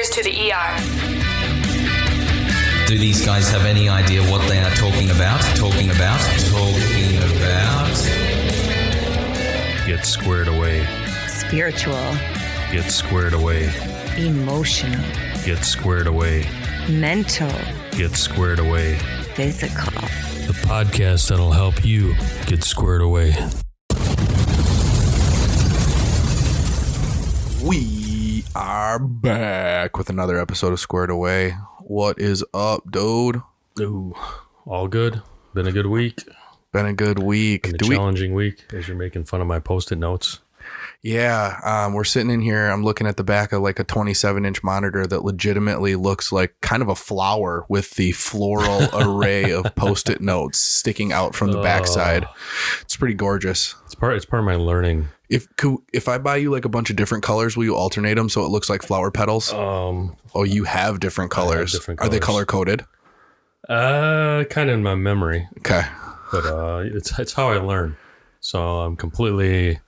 this to the ER. Do these guys have any idea what they are talking about? Get squared away. Spiritual. Get squared away. Emotional. Get squared away. Mental. Get squared away. Physical. The podcast that'll help you get squared away. We are back with another episode of Squared Away. What is up, dude? Ooh, all good. Been a good week. Been a challenging week as you're making fun of my Post-it notes. Yeah, we're sitting in here. I'm looking at the back of like a 27-inch monitor that legitimately looks like kind of a flower with the floral array of Post-it notes sticking out from the backside. It's pretty gorgeous. It's part of my learning. If I buy you like a bunch of different colors, will you alternate them so it looks like flower petals? You have different colors. Are they color coded? Kind of in my memory. Okay. But it's how I learn. So I'm completely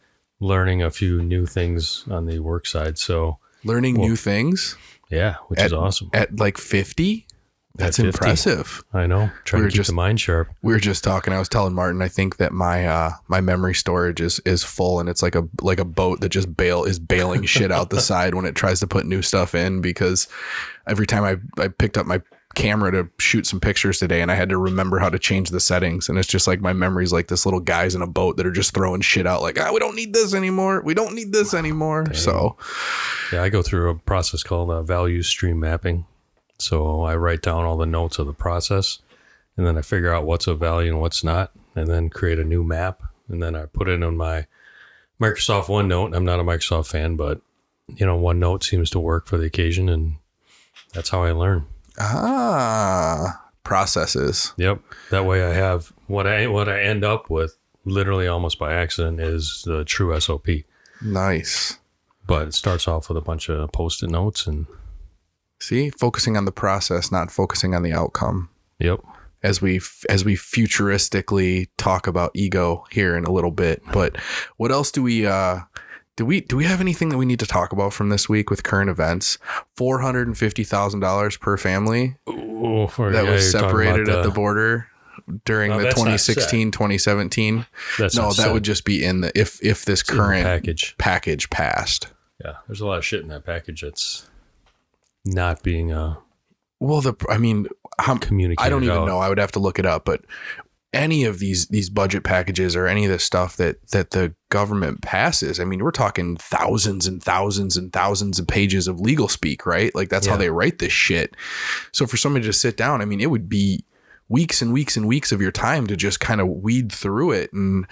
learning a few new things on the work side. So new things? Yeah, which is awesome. At like 50? That's 50. Impressive. I know. Trying to keep the mind sharp. We were just talking. I was telling Martin, I think that my memory storage is full, and it's like a boat that just is bailing shit out the side when it tries to put new stuff in, because every time I picked up my camera to shoot some pictures today and I had to remember how to change the settings, and it's just like my memory's like this little guys in a boat that are just throwing shit out like, we don't need this anymore. Dang. So yeah, I go through a process called value stream mapping. So I write down all the notes of the process, and then I figure out what's of value and what's not, and then create a new map, and then I put it in my Microsoft OneNote. I'm not a Microsoft fan, but OneNote seems to work for the occasion, and that's how I learn. Processes. Yep. That way I have what I end up with literally almost by accident is the true SOP. Nice. But it starts off with a bunch of Post-it notes and focusing on the process, not focusing on the outcome. Yep. As we futuristically talk about ego here in a little bit. But what else do we do we have anything that we need to talk about from this week with current events? $450,000 per family that was separated at the border during the 2016, 2017. That would just be in the if this current package passed. Yeah, there's a lot of shit in that package that's not being communicated. I don't even know. I would have to look it up, but any of these budget packages or any of this stuff that the government passes, I mean, we're talking thousands and thousands and thousands of pages of legal speak, right? Like that's how they write this shit. So for somebody to sit down, I mean, it would be weeks and weeks and weeks of your time to just kind of weed through it. And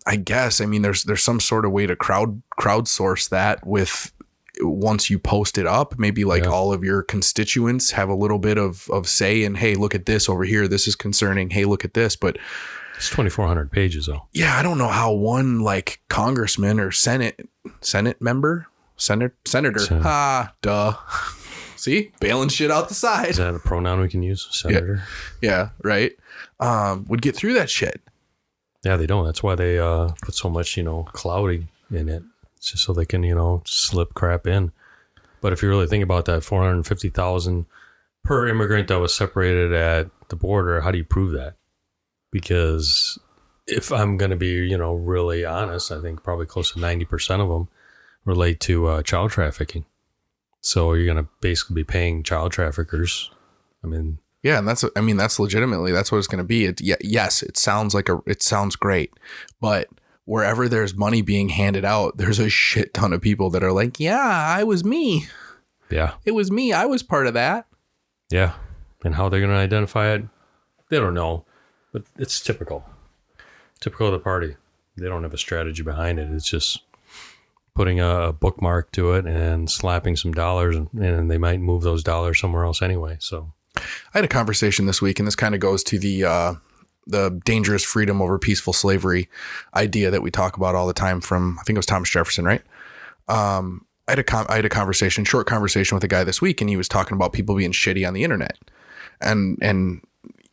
I guess, I mean, there's some sort of way to crowdsource that with, once you post it up, maybe all of your constituents have a little bit of say in, hey, look at this over here. This is concerning. Hey, look at this. But it's 2,400 pages though. Yeah. I don't know how one like congressman or Senate member, senator. Duh. See, bailing shit out the side. Is that a pronoun we can use? Senator. Yeah. Right. Would get through that shit. Yeah, they don't. That's why they put so much, clouding in it. It's just so they can, slip crap in. But if you really think about that, 450,000 per immigrant that was separated at the border, how do you prove that? Because if I'm going to be, really honest, I think probably close to 90% of them relate to child trafficking. So you're going to basically be paying child traffickers. I mean, yeah, and that's legitimately, that's what it's going to be. Yes, it sounds great, but wherever there's money being handed out, there's a shit ton of people that are like, yeah, it was me. Yeah. It was me. I was part of that. Yeah. And how they're going to identify it, they don't know. But it's typical of the party. They don't have a strategy behind it. It's just putting a bookmark to it and slapping some dollars, and they might move those dollars somewhere else anyway. So I had a conversation this week, and this kind of goes to the dangerous freedom over peaceful slavery idea that we talk about all the time from, I think it was Thomas Jefferson, right? I had a short conversation with a guy this week, and he was talking about people being shitty on the internet. And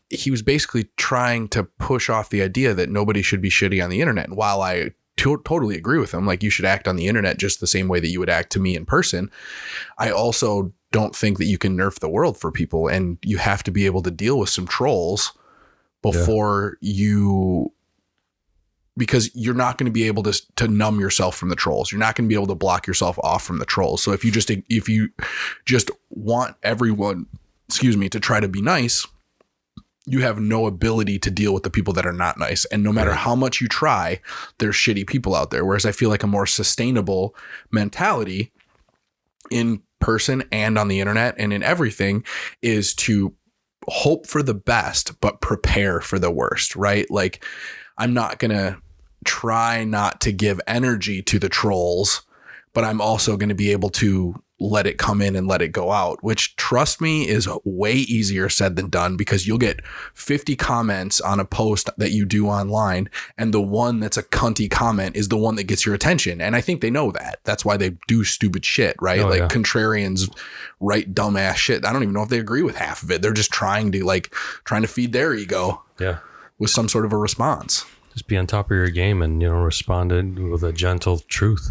he was basically trying to push off the idea that nobody should be shitty on the internet. And while I totally agree with him, like you should act on the internet just the same way that you would act to me in person, I also don't think that you can nerf the world for people, and you have to be able to deal with some trolls before because you're not going to be able to numb yourself from the trolls. You're not going to be able to block yourself off from the trolls. So if you just want everyone, to try to be nice, you have no ability to deal with the people that are not nice. And no matter how much you try, there's shitty people out there. Whereas I feel like a more sustainable mentality in person and on the internet and in everything is to hope for the best, but prepare for the worst, right? Like, I'm not going to try not to give energy to the trolls, but I'm also going to be able to let it come in and let it go out, which, trust me, is way easier said than done, because you'll get 50 comments on a post that you do online, and the one that's a cunty comment is the one that gets your attention. And I think they know that. That's why they do stupid shit, right? Contrarians write dumbass shit. I don't even know if they agree with half of it. They're just trying to feed their ego with some sort of a response. Just be on top of your game and, respond with a gentle truth.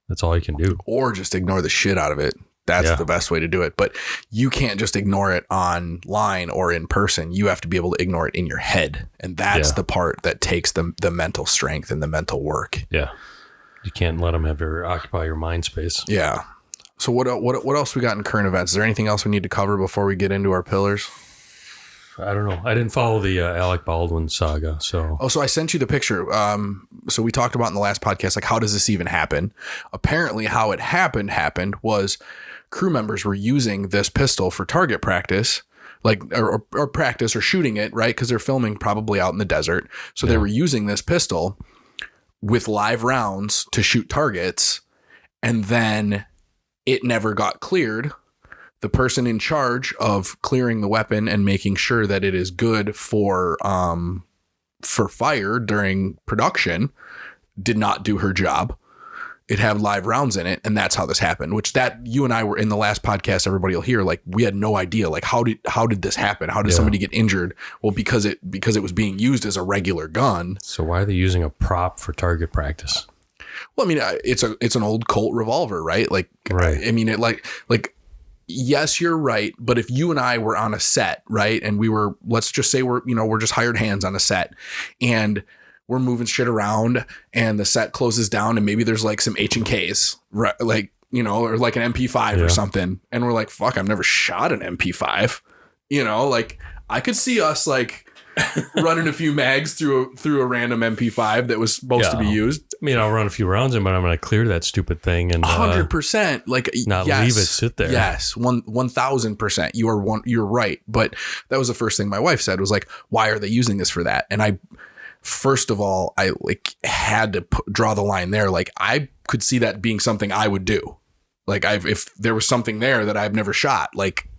That's all you can do. Or just ignore the shit out of it. That's the best way to do it. But you can't just ignore it online or in person. You have to be able to ignore it in your head. And that's the part that takes the mental strength and the mental work. Yeah. You can't let them occupy your mind space. Yeah. So what else we got in current events? Is there anything else we need to cover before we get into our pillars? I don't know. I didn't follow the Alec Baldwin saga. So I sent you the picture. So we talked about in the last podcast, like, how does this even happen? Apparently how it happened was crew members were using this pistol for target practice, like, or practice or shooting it, right? Because they're filming probably out in the desert. So they were using this pistol with live rounds to shoot targets, and then it never got cleared. The person in charge of clearing the weapon and making sure that it is good for fire during production did not do her job. It had live rounds in it, and that's how this happened, which that you and I were in the last podcast. Everybody will hear, like, we had no idea, like, how did this happen? How did somebody get injured? Well, because it was being used as a regular gun. So why are they using a prop for target practice? Well, I mean, it's an old Colt revolver, right? Like, right. I mean, it like, yes, you're right. But if you and I were on a set, right, and let's just say we're just hired hands on a set, and we're moving shit around, and the set closes down, and maybe there's like some H&Ks, right? Like, or like an MP5 or something. And we're like, fuck, I've never shot an MP5, like, I could see us like running a few mags through a random MP5 that was supposed to be used. I mean, I'll run a few rounds in, but I'm going to clear that stupid thing and 100%, like, not leave it sit there. Yes, 1000%. You're right. But that was the first thing my wife said, was like, why are they using this for that? And first of all, I like had to draw the line there. Like, I could see that being something I would do. Like, if there was something there that I've never shot, like,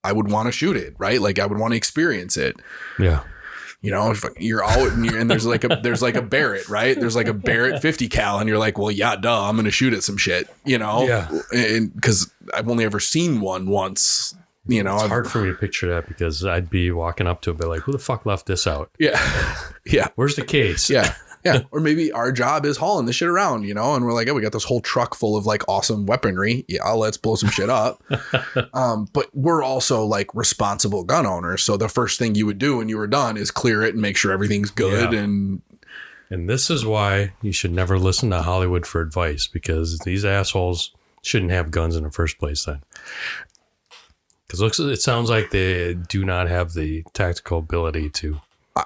I would want to shoot it, right? Like, I would want to experience it. Yeah. If you're out and there's like a Barrett, right? There's like a Barrett 50 cal, and you're like, well, yeah, duh, I'm going to shoot at some shit, and because I've only ever seen one once, It's hard for me to picture that, because I'd be walking up to it, but like, who the fuck left this out? Yeah. Yeah. Where's the case? Yeah. Yeah. Or maybe our job is hauling this shit around, and we're like, oh, we got this whole truck full of like awesome weaponry. Yeah, let's blow some shit up. But we're also like responsible gun owners. So the first thing you would do when you were done is clear it and make sure everything's good. Yeah. And this is why you should never listen to Hollywood for advice, because these assholes shouldn't have guns in the first place then. Because it sounds like they do not have the tactical ability to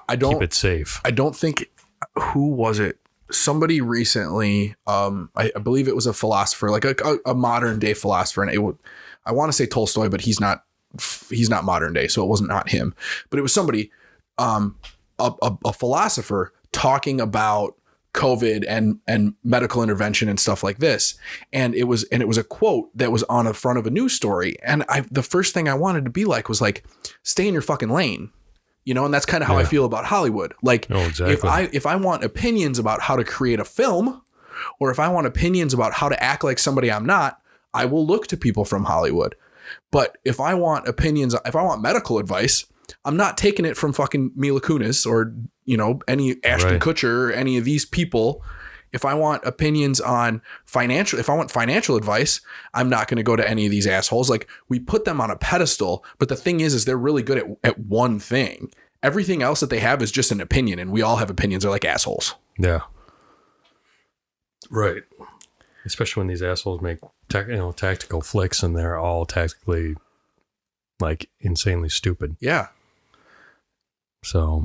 keep it safe. I don't think... Who was it? Somebody recently, I believe it was a philosopher, like a modern day philosopher. And I want to say Tolstoy, but he's not modern day. So it wasn't not him, but it was somebody, a philosopher talking about COVID and medical intervention and stuff like this. And it was a quote that was on the front of a news story. And the first thing I wanted to be like was like, stay in your fucking lane. And that's kind of how I feel about Hollywood. Like, exactly. if I want opinions about how to create a film, or if I want opinions about how to act like somebody I'm not, I will look to people from Hollywood. But if I want medical advice, I'm not taking it from fucking Mila Kunis or, any Ashton Kutcher or any of these people. If I want opinions on if I want financial advice, I'm not going to go to any of these assholes. Like, we put them on a pedestal, but the thing is they're really good at one thing. Everything else that they have is just an opinion, and we all have opinions. They're like assholes. Yeah. Right. Especially when these assholes make tactical flicks, and they're all tactically like insanely stupid. Yeah. So,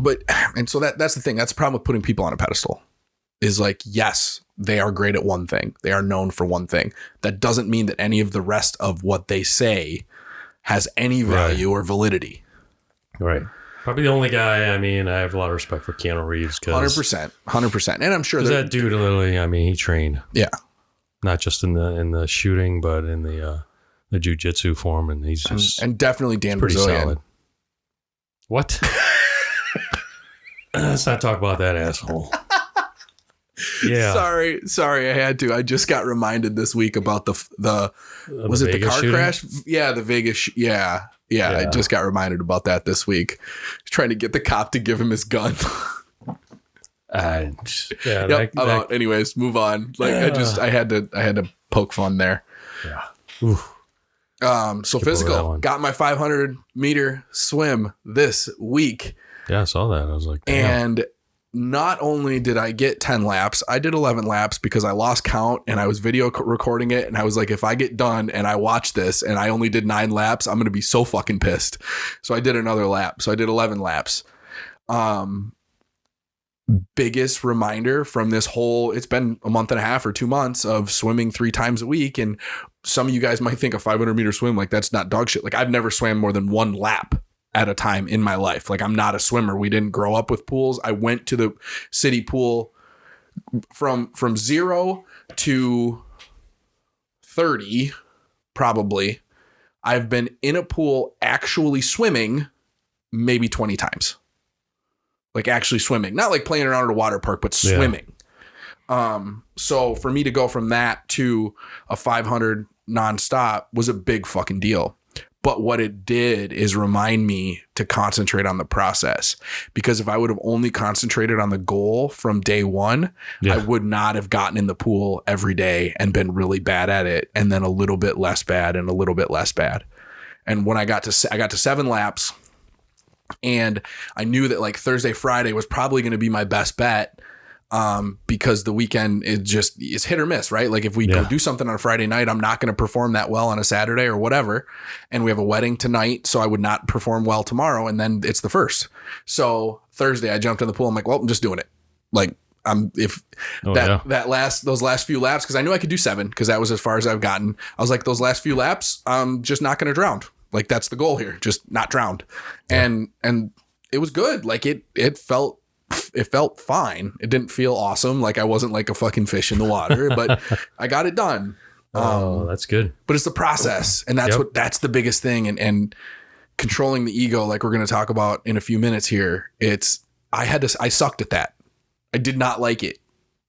so that's the thing. That's the problem with putting people on a pedestal. Is like, yes, they are great at one thing. They are known for one thing. That doesn't mean that any of the rest of what they say has any value or validity. Right. Probably the only guy. I mean, I have a lot of respect for Keanu Reeves. 100%. And I'm sure that dude literally, I mean, he trained. Yeah. Not just in the shooting, but in the jiu-jitsu form. And he's just. And definitely Dan pretty Brazilian. Solid. What? Let's not talk about that asshole. Yeah. Sorry, I had to. I just got reminded this week about the was it the car shooting? crash? Yeah, the Vegas. Yeah. I just got reminded about that this week. Trying to get the cop to give him his gun. Anyways, move on. Like, I had to poke fun there. Yeah. Oof. So physical, got my 500 meter swim this week. Yeah, I saw that. I was like, damn. And not only did I get 10 laps, I did 11 laps because I lost count and I was video recording it. And I was like, if I get done and I watch this and I only did 9 laps, I'm going to be so fucking pissed. So I did another lap. So I did 11 laps. Biggest reminder from this whole, it's been a month and a half or 2 months of swimming 3 times a week. And some of you guys might think a 500 meter swim, like that's not dog shit. Like, I've never swam more than 1 lap at a time in my life. Like, I'm not a swimmer. We didn't grow up with pools. I went to the city pool from 0 to 30, probably. I've been in a pool actually swimming maybe 20 times. Like, actually swimming, not like playing around at a water park, but swimming. Yeah. So for me to go from that to a 500 nonstop was a big fucking deal. But what it did is remind me to concentrate on the process, because if I would have only concentrated on the goal from day one, I would not have gotten in the pool every day and been really bad at it. And then a little bit less bad and a little bit less bad. And when I got to 7 laps, and I knew that like Thursday, Friday was probably going to be my best bet. Because the weekend is hit or miss, right? Like, if we go do something on a Friday night, I'm not going to perform that well on a Saturday or whatever. And we have a wedding tonight, so I would not perform well tomorrow. And then it's the first. So Thursday I jumped in the pool. I'm like, well, I'm just doing it. Like, those last few laps, because I knew I could do 7, because that was as far as I've gotten. I was like, those last few laps, I'm just not going to drown. Like, that's the goal here, just not drowned. Yeah. And it was good. Like, it felt fine. It didn't feel awesome. Like, I wasn't like a fucking fish in the water, but I got it done. Oh, that's good. But it's the process. And that's the biggest thing. And controlling the ego, like we're going to talk about in a few minutes here. I sucked at that. I did not like it.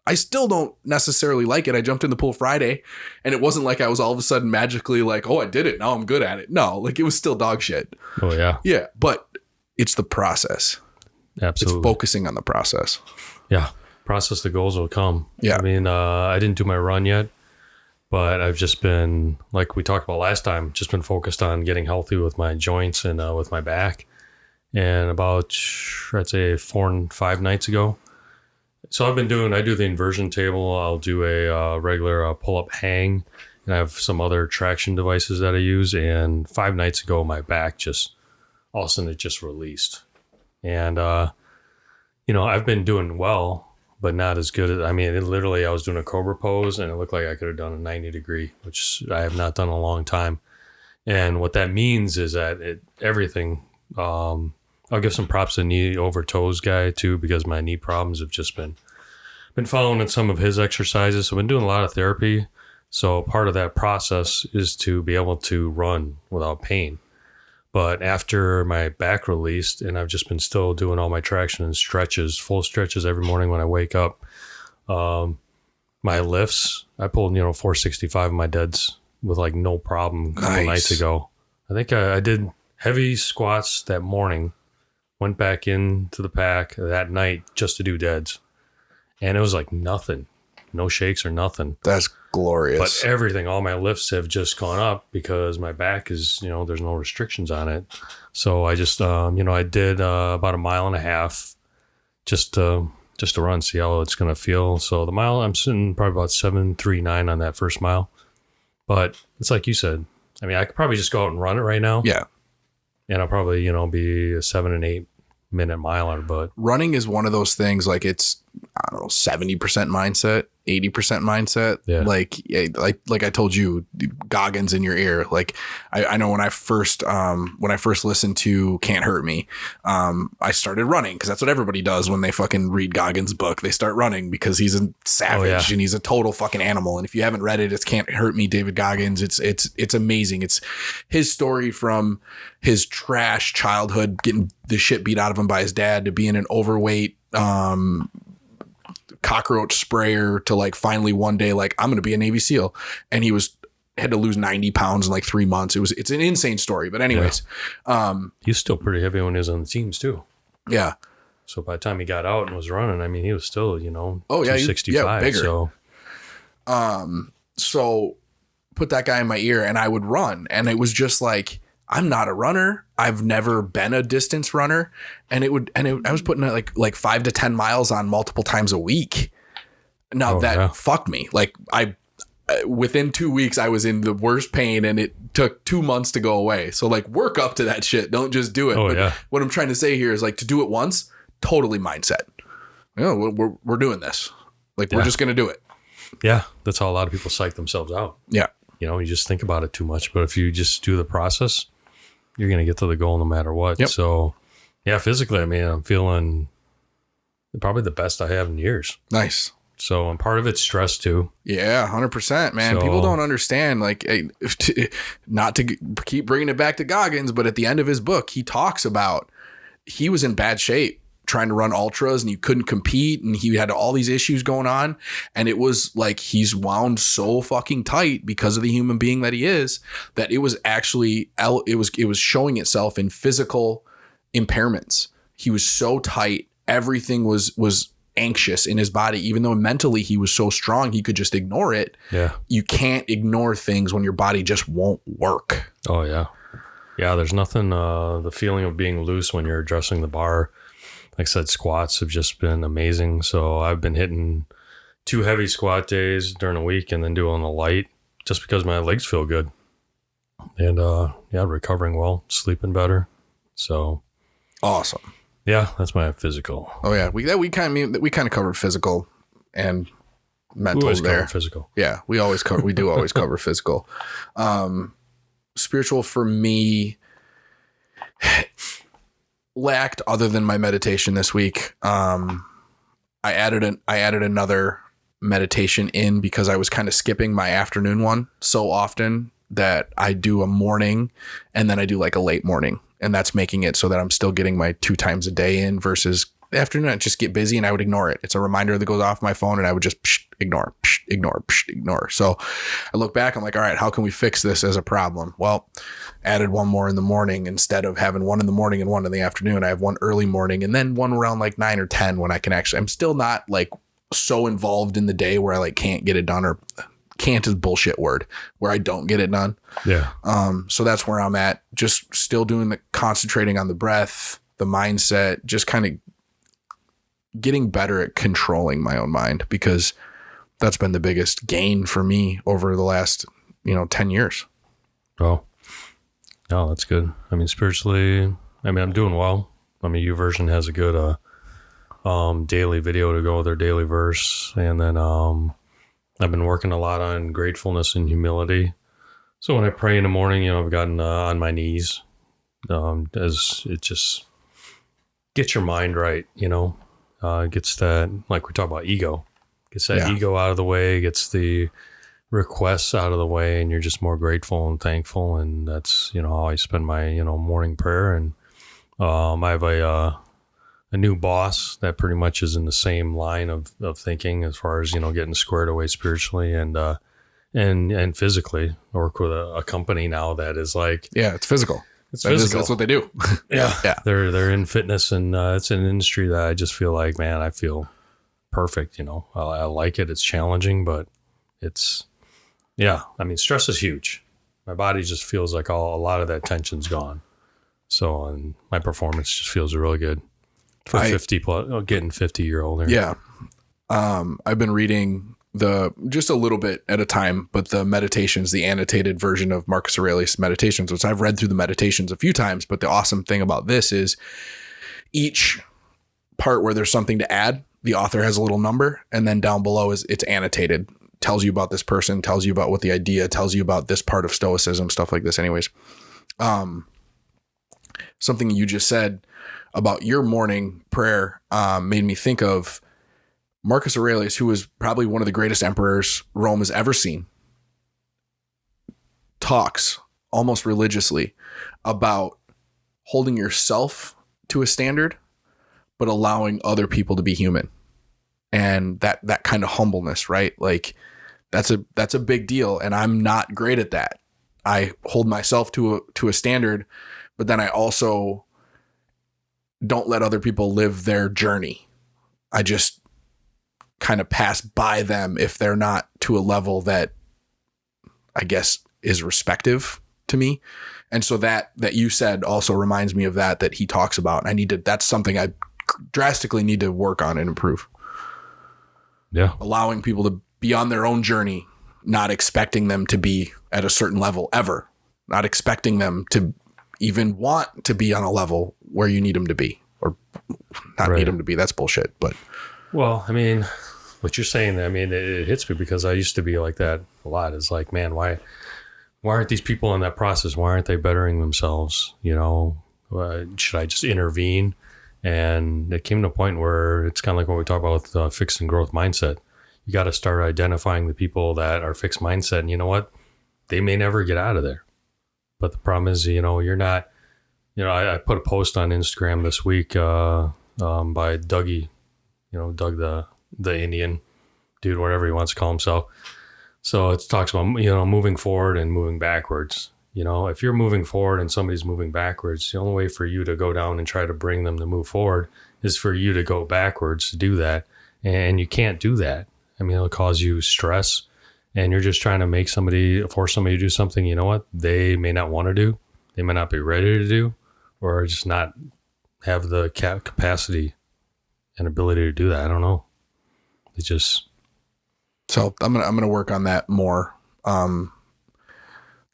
I still don't necessarily like it. I jumped in the pool Friday, and it wasn't like I was all of a sudden magically like, oh, I did it. Now I'm good at it. No, like, it was still dog shit. Oh yeah. Yeah. But it's the process. Absolutely. It's focusing on the process. Yeah. Process, the goals will come. Yeah. I mean, I didn't do my run yet, but I've just been, like we talked about last time, just been focused on getting healthy with my joints and with my back. And about, I'd say 4 and 5 nights ago. So I do the inversion table. I'll do a regular pull-up hang, and I have some other traction devices that I use. And 5 nights ago, my back just, all of a sudden, it just released. And, I've been doing well, but not as good as, I was doing a Cobra pose, and it looked like I could have done a 90 degree, which I have not done in a long time. And what that means is that everything, I'll give some props to knee over toes guy too, because my knee problems have just been following in some of his exercises. So I've been doing a lot of therapy. So part of that process is to be able to run without pain. But after my back released, and I've just been still doing all my traction and stretches, full stretches every morning when I wake up. My lifts, I pulled, 465 of my deads with like no problem a couple nights ago. I think I did heavy squats that morning, went back into the pack that night just to do deads. And it was like nothing. no shakes or nothing. That's glorious. But everything, all my lifts have just gone up because my back is, there's no restrictions on it. So I just, I did about 1.5 miles just to run, see how it's going to feel. So the mile, I'm sitting probably about 7:39 on that first mile. But it's like you said, I mean, I could probably just go out and run it right now. Yeah. And I'll probably, be a 7 and 8 minute miler. But running is one of those things, like it's, I don't know, 70% mindset, 80% mindset. Yeah. Like I told you, Goggins in your ear. Like I know when I first listened to Can't Hurt Me, I started running because that's what everybody does when they fucking read Goggins' book. They start running because he's a savage and he's a total fucking animal. And if you haven't read it, it's Can't Hurt Me, David Goggins. It's amazing. It's his story from his trash childhood, getting the shit beat out of him by his dad, to being an overweight, cockroach sprayer, to like finally one day, like, I'm going to be a Navy SEAL. And he had to lose 90 pounds in like 3 months. It's an insane story. But anyways, he was still pretty heavy when he was on the teams too. Yeah. So by the time he got out and was running, I mean, he was still, 265. bigger. So put that guy in my ear and I would run. And it was just like, I'm not a runner. I've never been a distance runner. And I was putting like 5 to 10 miles on multiple times a week. Now fucked me. Like within 2 weeks, I was in the worst pain and it took 2 months to go away. So like, work up to that shit. Don't just do it. What I'm trying to say here is, like, to do it once, totally mindset. We're doing this. Like, we're just going to do it. Yeah. That's how a lot of people psych themselves out. Yeah. You just think about it too much, but if you just do the process, you're going to get to the goal no matter what. Yep. So yeah, physically, I mean, I'm feeling probably the best I have in years. Nice. So, and part of it's stress too. Yeah, 100%, man. So, people don't understand, like, not to keep bringing it back to Goggins, but at the end of his book, he talks about he was in bad shape trying to run ultras and he couldn't compete and he had all these issues going on. And it was like, he's wound so fucking tight because of the human being that he is, that it was actually, it was showing itself in physical impairments. He was so tight. Everything was anxious in his body, even though mentally he was so strong, he could just ignore it. Yeah. You can't ignore things when your body just won't work. Oh yeah. Yeah. There's nothing, the feeling of being loose when you're addressing the bar. Like I said, squats have just been amazing. So I've been hitting 2 heavy squat days during the week and then doing a light just because my legs feel good. And recovering well, sleeping better. So awesome. Yeah, that's my physical. Oh yeah, we kind of covered physical and mental there. Physical. Yeah, we do always cover physical. Spiritual for me lacked, other than my meditation this week. I added another meditation in because I was kind of skipping my afternoon one so often that I do a morning and then I do like a late morning, and that's making it so that I'm still getting my 2 times a day in versus the afternoon. I just get busy and I would ignore it. It's a reminder that goes off my phone and I would just ignore. So I look back, I'm like, all right, how can we fix this as a problem? Well, added one more in the morning. Instead of having one in the morning and one in the afternoon, I have one early morning and then one around like 9 or 10 when I can actually, I'm still not like so involved in the day where I like can't get it done, or can't is a bullshit word, where I don't get it done. Yeah. So that's where I'm at. Just still doing concentrating on the breath, the mindset, just kind of getting better at controlling my own mind, because that's been the biggest gain for me over the last, 10 years. Oh, that's good. I mean, spiritually, I'm doing well. I mean, YouVersion has a good, daily video to go with their daily verse. And then, I've been working a lot on gratefulness and humility. So when I pray in the morning, I've gotten on my knees, as it just gets your mind right, gets that, like we talk about ego, gets that ego out of the way, gets the requests out of the way, and you're just more grateful and thankful. And that's, how I spend my, morning prayer. And I have a new boss that pretty much is in the same line of thinking as far as, getting squared away spiritually and physically. I work with a company now that is like, it's physical. It's physical. That's what they do. Yeah. They're in fitness, and it's an industry that I just feel like, man, I feel perfect. I like it. It's challenging, but it's, yeah. I mean, stress is huge. My body just feels like a lot of that tension's gone. So, and my performance just feels really good for 50 plus, getting 50 year older. Yeah. I've been reading just a little bit at a time, but the meditations, the annotated version of Marcus Aurelius Meditations, which I've read through the meditations a few times. But the awesome thing about this is each part where there's something to add, the author has a little number, and then down below it's annotated, tells you about this person, tells you about what the idea, tells you about this part of Stoicism, stuff like this. Anyways, something you just said about your morning prayer made me think of Marcus Aurelius, who was probably one of the greatest emperors Rome has ever seen, talks almost religiously about holding yourself to a standard, but allowing other people to be human. And that kind of humbleness, right? Like that's a big deal. And I'm not great at that. I hold myself to a standard, but then I also don't let other people live their journey. I just kind of pass by them if they're not to a level that I guess is respective to me. And so that you said also reminds me of that he talks about. And that's something I drastically need to work on and improve. Yeah. Allowing people to be on their own journey, not expecting them to be at a certain level ever, not expecting them to even want to be on a level where you need them to be, or not need them to be. That's bullshit. But well, I mean, what you're saying, I mean, it hits me because I used to be like that a lot. It's like, man, why aren't these people in that process? Why aren't they bettering themselves? Should I just intervene? And it came to a point where it's kind of like what we talk about with fixed and growth mindset. You got to start identifying the people that are fixed mindset. And you know what? They may never get out of there. But the problem is, you're not, I put a post on Instagram this week by Dougie, Doug the Indian dude, whatever he wants to call himself. So it talks about, moving forward and moving backwards. If you're moving forward and somebody's moving backwards, the only way for you to go down and try to bring them to move forward is for you to go backwards to do that. And you can't do that. I mean, it'll cause you stress, and you're just trying to force somebody to do something, they may not want to do, they may not be ready to do, or just not have the capacity and ability to do that. I don't know. It's just. So I'm gonna work on that more.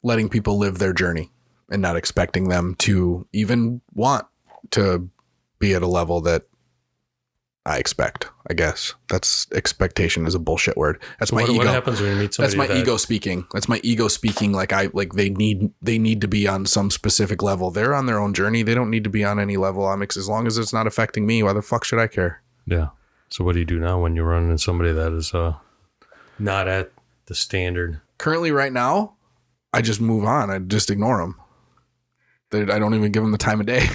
Letting people live their journey and not expecting them to even want to be at a level that I expect. I guess that's expectation is a bullshit word. That's my ego. What happens when you meet somebody? That's my ego speaking. That's my ego speaking. Like they need to be on some specific level. They're on their own journey. They don't need to be on any level. As long as it's not affecting me, why the fuck should I care? Yeah. So what do you do now when you run into somebody that is not at the standard? Currently, right now, I just move on. I just ignore them. I don't even give them the time of day.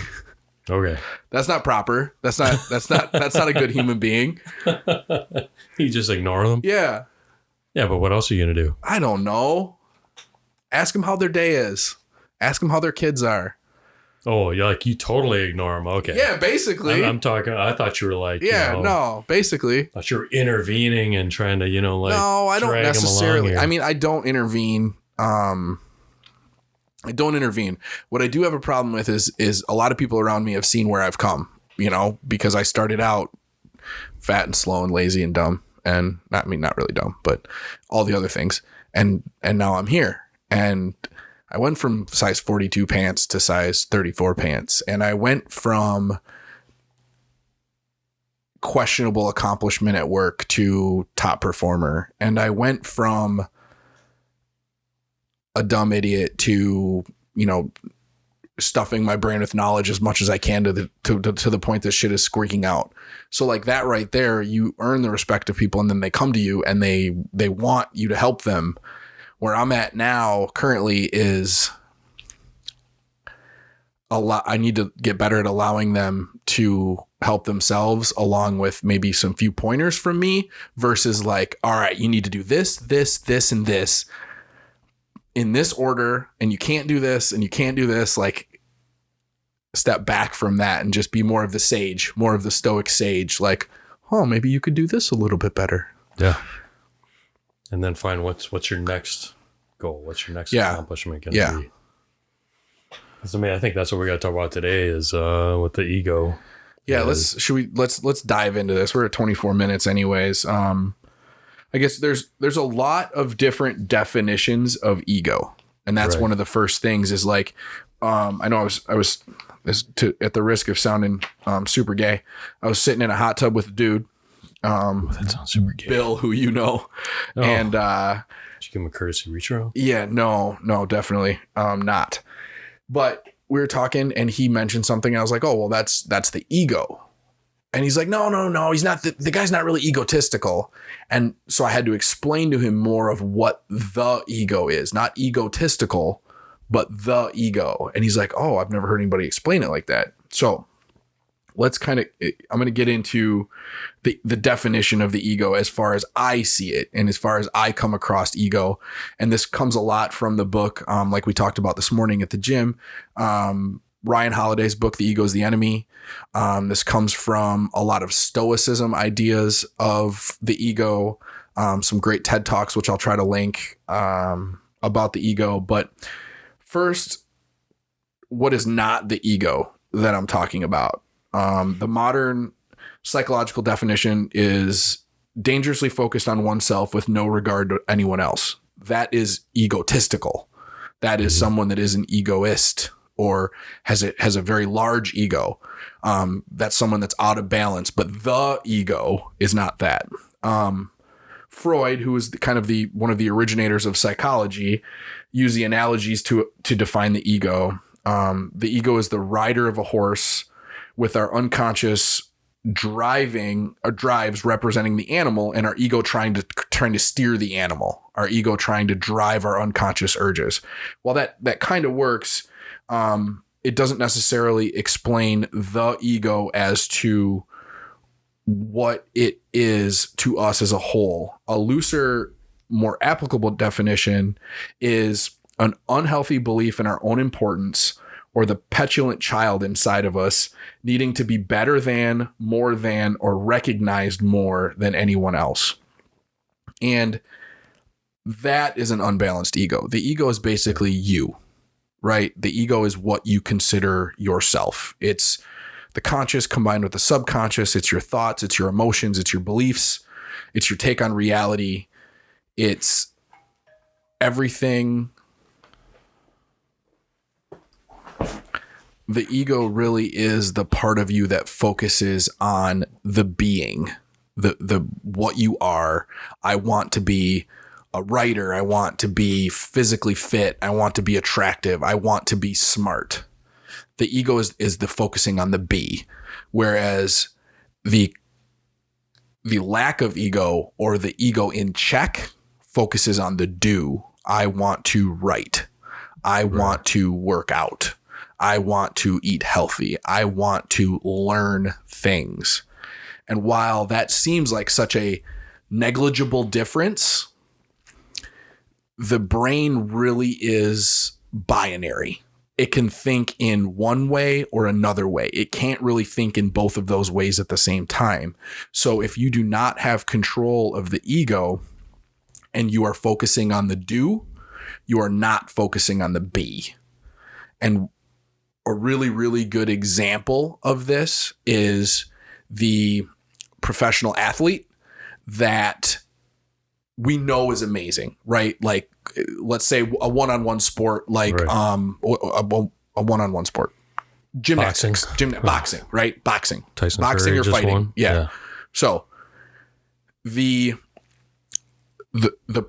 Okay. That's not proper. That's not a good human being. You just ignore them? Yeah. Yeah, but what else are you going to do? I don't know. Ask them how their day is. Ask them how their kids are. Oh, you totally ignore them. Okay. Yeah, basically. I'm talking, I thought you were like, no, basically. I thought you were intervening and trying to, no, I don't necessarily. I mean, I don't intervene. I don't intervene. What I do have a problem with is a lot of people around me have seen where I've come, because I started out fat and slow and lazy and dumb, and not really dumb, but all the other things. And now I'm here, and I went from size 42 pants to size 34 pants. And I went from questionable accomplishment at work to top performer. And I went from a dumb idiot to, stuffing my brain with knowledge as much as I can to the point that shit is squeaking out. So like that right there, you earn the respect of people, and then they come to you and they want you to help them. Where I'm at now currently is I need to get better at allowing them to help themselves, along with maybe some few pointers from me, versus like, all right, you need to do this, and this in this order, and you can't do this and you can't do this. Like, step back from that and just be more of the sage, more of the stoic sage. Like, oh, maybe you could do this a little bit better. Yeah. And then find what's your next goal? What's your next accomplishment going to be? So, I think that's what we got to talk about today is with the ego. Yeah, let's dive into this. We're at 24 minutes anyways. I guess there's a lot of different definitions of ego. And that's one of the first things is like, I know I was at the risk of sounding super gay. I was sitting in a hot tub with a dude. That sounds super gay. Bill, who you know. Oh. And did you give him a courtesy reach around? Yeah, no, definitely not. But we were talking and he mentioned something. And I was like, oh, well, that's the ego. And he's like, no, he's not. The guy's not really egotistical. And so I had to explain to him more of what the ego is, not egotistical, but the ego. And he's like, oh, I've never heard anybody explain it like that. So let's I'm going to get into the definition of the ego as far as I see it and as far as I come across ego. And this comes a lot from the book, like we talked about this morning at the gym, Ryan Holiday's book, The Ego is the Enemy. This comes from a lot of Stoicism ideas of the ego, some great TED Talks, which I'll try to link about the ego. But first, what is not the ego that I'm talking about? The modern psychological definition is dangerously focused on oneself with no regard to anyone else. That is egotistical. That is someone that is an egoist or has a very large ego. That's someone that's out of balance, but the ego is not that. Freud, who is one of the originators of psychology, used the analogies to define the ego. The ego is the rider of a horse with our unconscious drives representing the animal and our ego trying to steer the animal, our ego trying to drive our unconscious urges. While that kind of works, it doesn't necessarily explain the ego as to what it is to us as a whole. A looser, more applicable definition is an unhealthy belief in our own importance or the petulant child inside of us needing to be better than, more than, or recognized more than anyone else. And that is an unbalanced ego. The ego is basically you, right? The ego is what you consider yourself. It's the conscious combined with the subconscious. It's your thoughts, it's your emotions, it's your beliefs, it's your take on reality. It's everything. The ego really is the part of you that focuses on the being, the what you are. I want to be a writer. I want to be physically fit. I want to be attractive. I want to be smart. The ego is the focusing on the be, whereas the lack of ego or the ego in check focuses on the do. I want to write. I want to work out. I want to eat healthy. I want to learn things. And while that seems like such a negligible difference, the brain really is binary. It can think in one way or another way. It can't really think in both of those ways at the same time. So if you do not have control of the ego and you are focusing on the do, you are not focusing on the be. And a really, really good example of this is the professional athlete that we know is amazing, right? Like, let's say a one-on-one sport, like a one-on-one sport, gymnastics, boxing, right? Boxing, boxing or fighting. Yeah. So the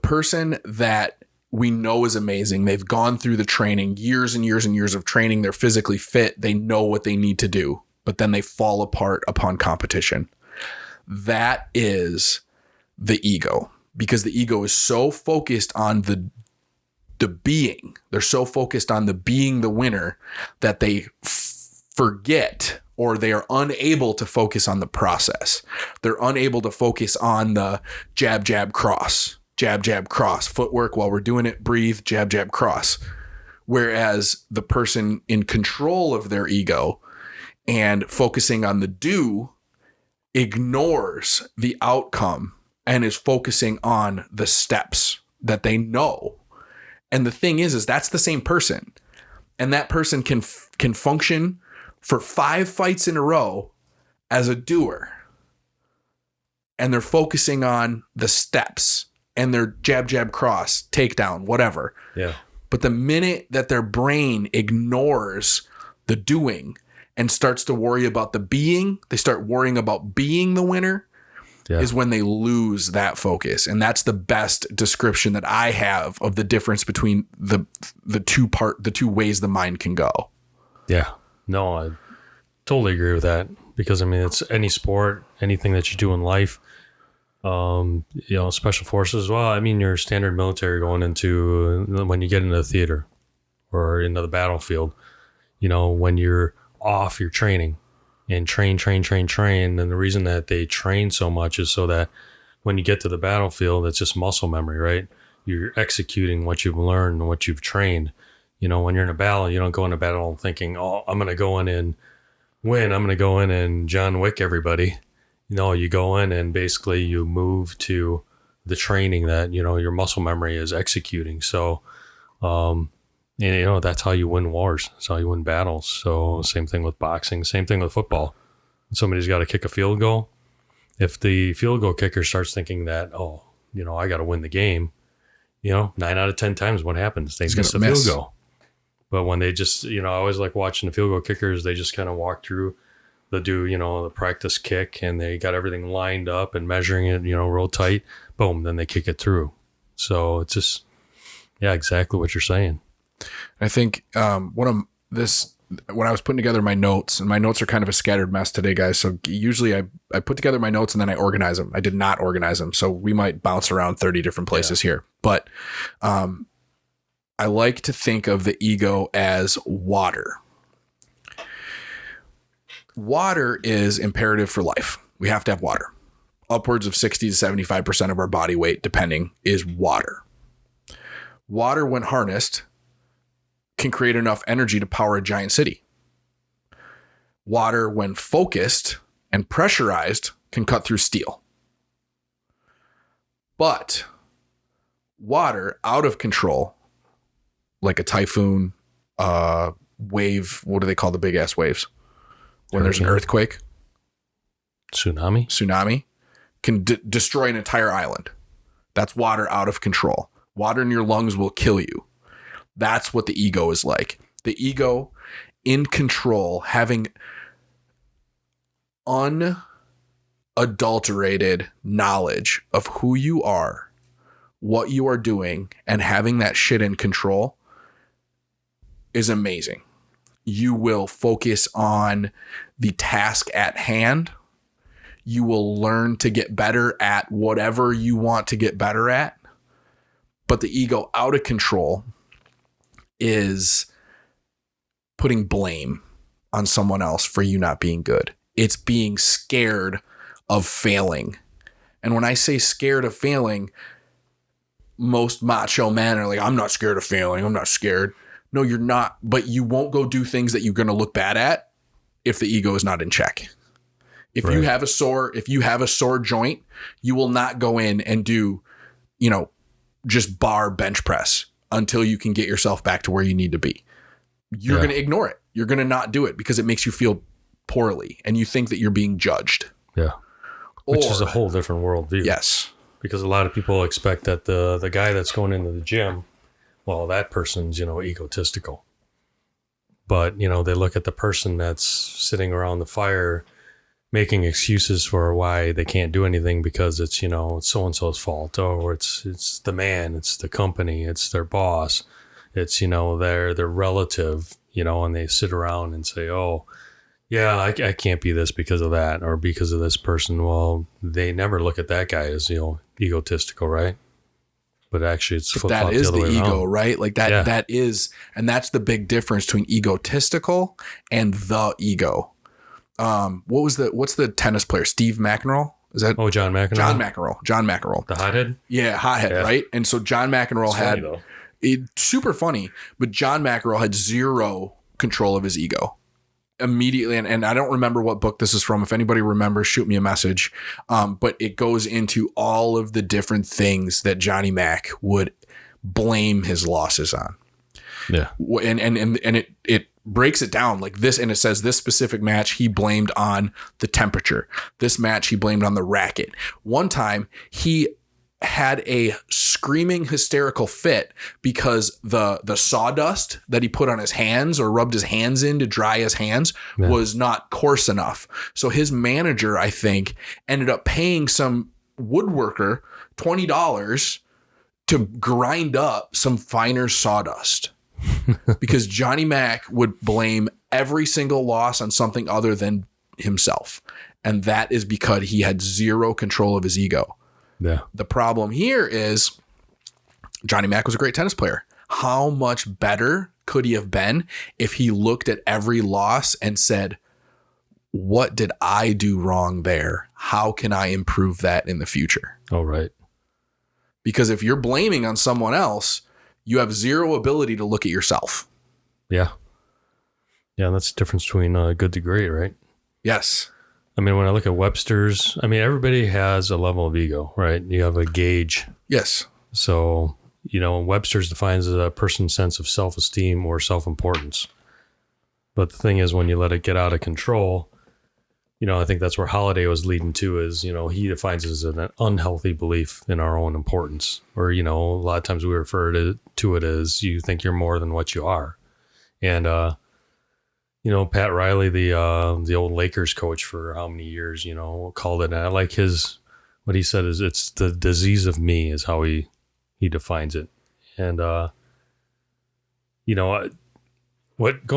person that we know is amazing. They've gone through the training, years and years and years of training. They're physically fit. They know what they need to do, but then they fall apart upon competition. That is the ego, because the ego is so focused on the being. They're so focused on the being the winner that they forget, or they are unable to focus on the process. They're unable to focus on the jab, jab, cross. Jab, jab, cross, footwork while we're doing it, breathe, jab, jab, cross. Whereas the person in control of their ego and focusing on the do ignores the outcome and is focusing on the steps that they know. And the thing is that's the same person. And that person can function for 5 fights in a row as a doer. And they're focusing on the steps and their jab, jab, cross, takedown, whatever. Yeah. But the minute that their brain ignores the doing and starts to worry about the being, they start worrying about being the winner, is when they lose that focus. And that's the best description that I have of the difference between the two ways the mind can go. Yeah. No, I totally agree with that, because I mean, it's any sport, anything that you do in life, special forces as well. I mean, your standard military going into, when you get into the theater or into the battlefield, when you're off, you're training and train. And the reason that they train so much is so that when you get to the battlefield, it's just muscle memory, right? You're executing what you've learned and what you've trained. When you're in a battle, you don't go into battle thinking, oh, I'm going to go in and win. I'm going to go in and John Wick everybody. You go in and basically you move to the training that, your muscle memory is executing. So, that's how you win wars. That's how you win battles. So same thing with boxing, same thing with football. Somebody's got to kick a field goal. If the field goal kicker starts thinking that, I got to win the game, 9 out of 10 times what happens? They miss the field goal. But when they just, I always like watching the field goal kickers, they just kind of walk through the practice kick, and they got everything lined up and measuring it, real tight. Boom, then they kick it through. So it's just, exactly what you're saying. I think when I was putting together my notes, and my notes are kind of a scattered mess today, guys. So usually I put together my notes and then I organize them. I did not organize them. So we might bounce around 30 different places here. But I like to think of the ego as water. Water is imperative for life. We have to have water. Upwards of 60 to 75% of our body weight, depending, is water. Water, when harnessed, can create enough energy to power a giant city. Water, when focused and pressurized, can cut through steel. But water out of control, like a typhoon, wave, what do they call the big ass waves? When there's an earthquake, tsunami can destroy an entire island. That's water out of control. Water in your lungs will kill you. That's what the ego is like. The ego in control, having unadulterated knowledge of who you are, what you are doing, and having that shit in control is amazing. You will focus on the task at hand. You will learn to get better at whatever you want to get better at. But the ego out of control is putting blame on someone else for you not being good. It's being scared of failing. And when I say scared of failing, most macho men are like, I'm not scared of failing. I'm not scared. No, you're not. But you won't go do things that you're going to look bad at if the ego is not in check. If you have a sore joint, you will not go in and do, just bar bench press until you can get yourself back to where you need to be. You're going to ignore it. You're going to not do it because it makes you feel poorly and you think that you're being judged. Yeah. Which is a whole different worldview. Yes. Because a lot of people expect that the guy that's going into the gym, well, that person's, egotistical. But, they look at the person that's sitting around the fire making excuses for why they can't do anything because it's, it's so-and-so's fault, or it's the man, it's the company, it's their boss, it's, their relative, and they sit around and say, oh, yeah, I can't be this because of that or because of this person. Well, they never look at that guy as, egotistical, right? But actually it's that is the ego, around. Right? Like that, that is, and that's the big difference between egotistical and the ego. What's the tennis player? Steve McEnroe? Is that? Oh, John McEnroe. John McEnroe. The hothead? Yeah. Hothead. Yeah. Right. And so John McEnroe had super funny, but John McEnroe had zero control of his ego. immediately, and I don't remember what book this is from. If anybody remembers, shoot me a message. But it goes into all of the different things that Johnny Mac would blame his losses on. Yeah. And it breaks it down like this. And it says this specific match he blamed on the temperature. This match he blamed on the racket. One time he had a screaming hysterical fit because the sawdust that he put on his hands or rubbed his hands in to dry his hands was not coarse enough. So his manager, I think, ended up paying some woodworker $20 to grind up some finer sawdust because Johnny Mac would blame every single loss on something other than himself. And that is because he had zero control of his ego. Yeah. The problem here is Johnny Mac was a great tennis player. How much better could he have been if he looked at every loss and said, what did I do wrong there? How can I improve that in the future? Oh, right. Because if you're blaming on someone else, you have zero ability to look at yourself. Yeah. Yeah. That's the difference between good to great, right? Yes. I mean, when I look at Webster's, I mean, everybody has a level of ego, right? You have a gauge. Yes. So, Webster's defines a person's sense of self-esteem or self-importance. But the thing is, when you let it get out of control, I think that's where Holiday was leading to is, he defines it as an unhealthy belief in our own importance. Or, a lot of times we refer to it as you think you're more than what you are. And, Pat Riley, the old Lakers coach for how many years, called it. And I like what he said is it's the disease of me is how he defines it. And, going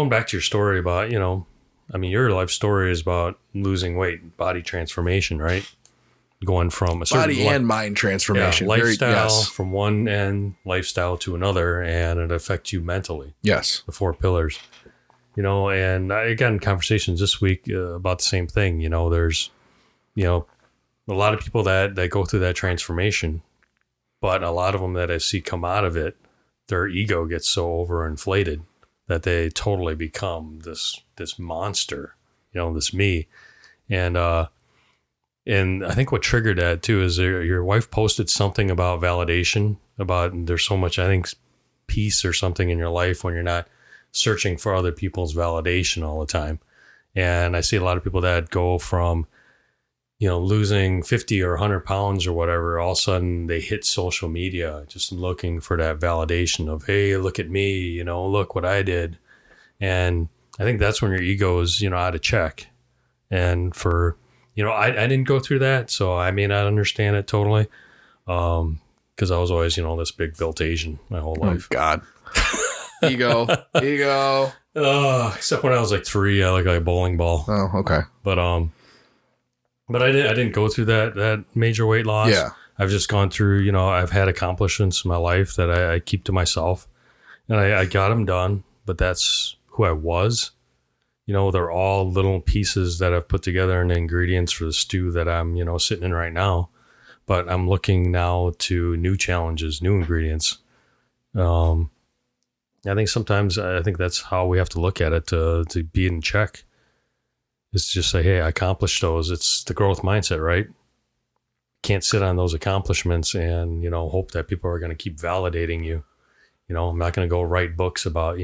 back to your story about, your life story is about losing weight, body transformation, right? Going from a certain body and mind transformation. Lifestyle from one end, lifestyle to another, and it affects you mentally. Yes. The 4 pillars. And I got in conversations this week about the same thing. There's, a lot of people that go through that transformation, but a lot of them that I see come out of it, their ego gets so overinflated that they totally become this monster, this me. And I think what triggered that too is your wife posted something about validation, about there's so much, I think, peace or something in your life when you're not searching for other people's validation all the time. And I see a lot of people that go from, losing 50 or 100 pounds or whatever, all of a sudden they hit social media just looking for that validation of, hey, look at me, look what I did. And I think that's when your ego is, out of check. And for, I didn't go through that, so I may not understand it totally. Because I was always, this big built Asian my whole life. Oh, God. Ego. Except when I was like 3, I looked like a bowling ball. Oh, okay. But I didn't go through that major weight loss. Yeah. I've just gone through, I've had accomplishments in my life that I keep to myself, and I got them done, but that's who I was. They're all little pieces that I've put together and ingredients for the stew that I'm, sitting in right now, but I'm looking now to new challenges, new ingredients. I think sometimes that's how we have to look at it to be in check. Is to just say, hey, I accomplished those. It's the growth mindset, right? Can't sit on those accomplishments and, hope that people are going to keep validating you. I'm not going to go write books about,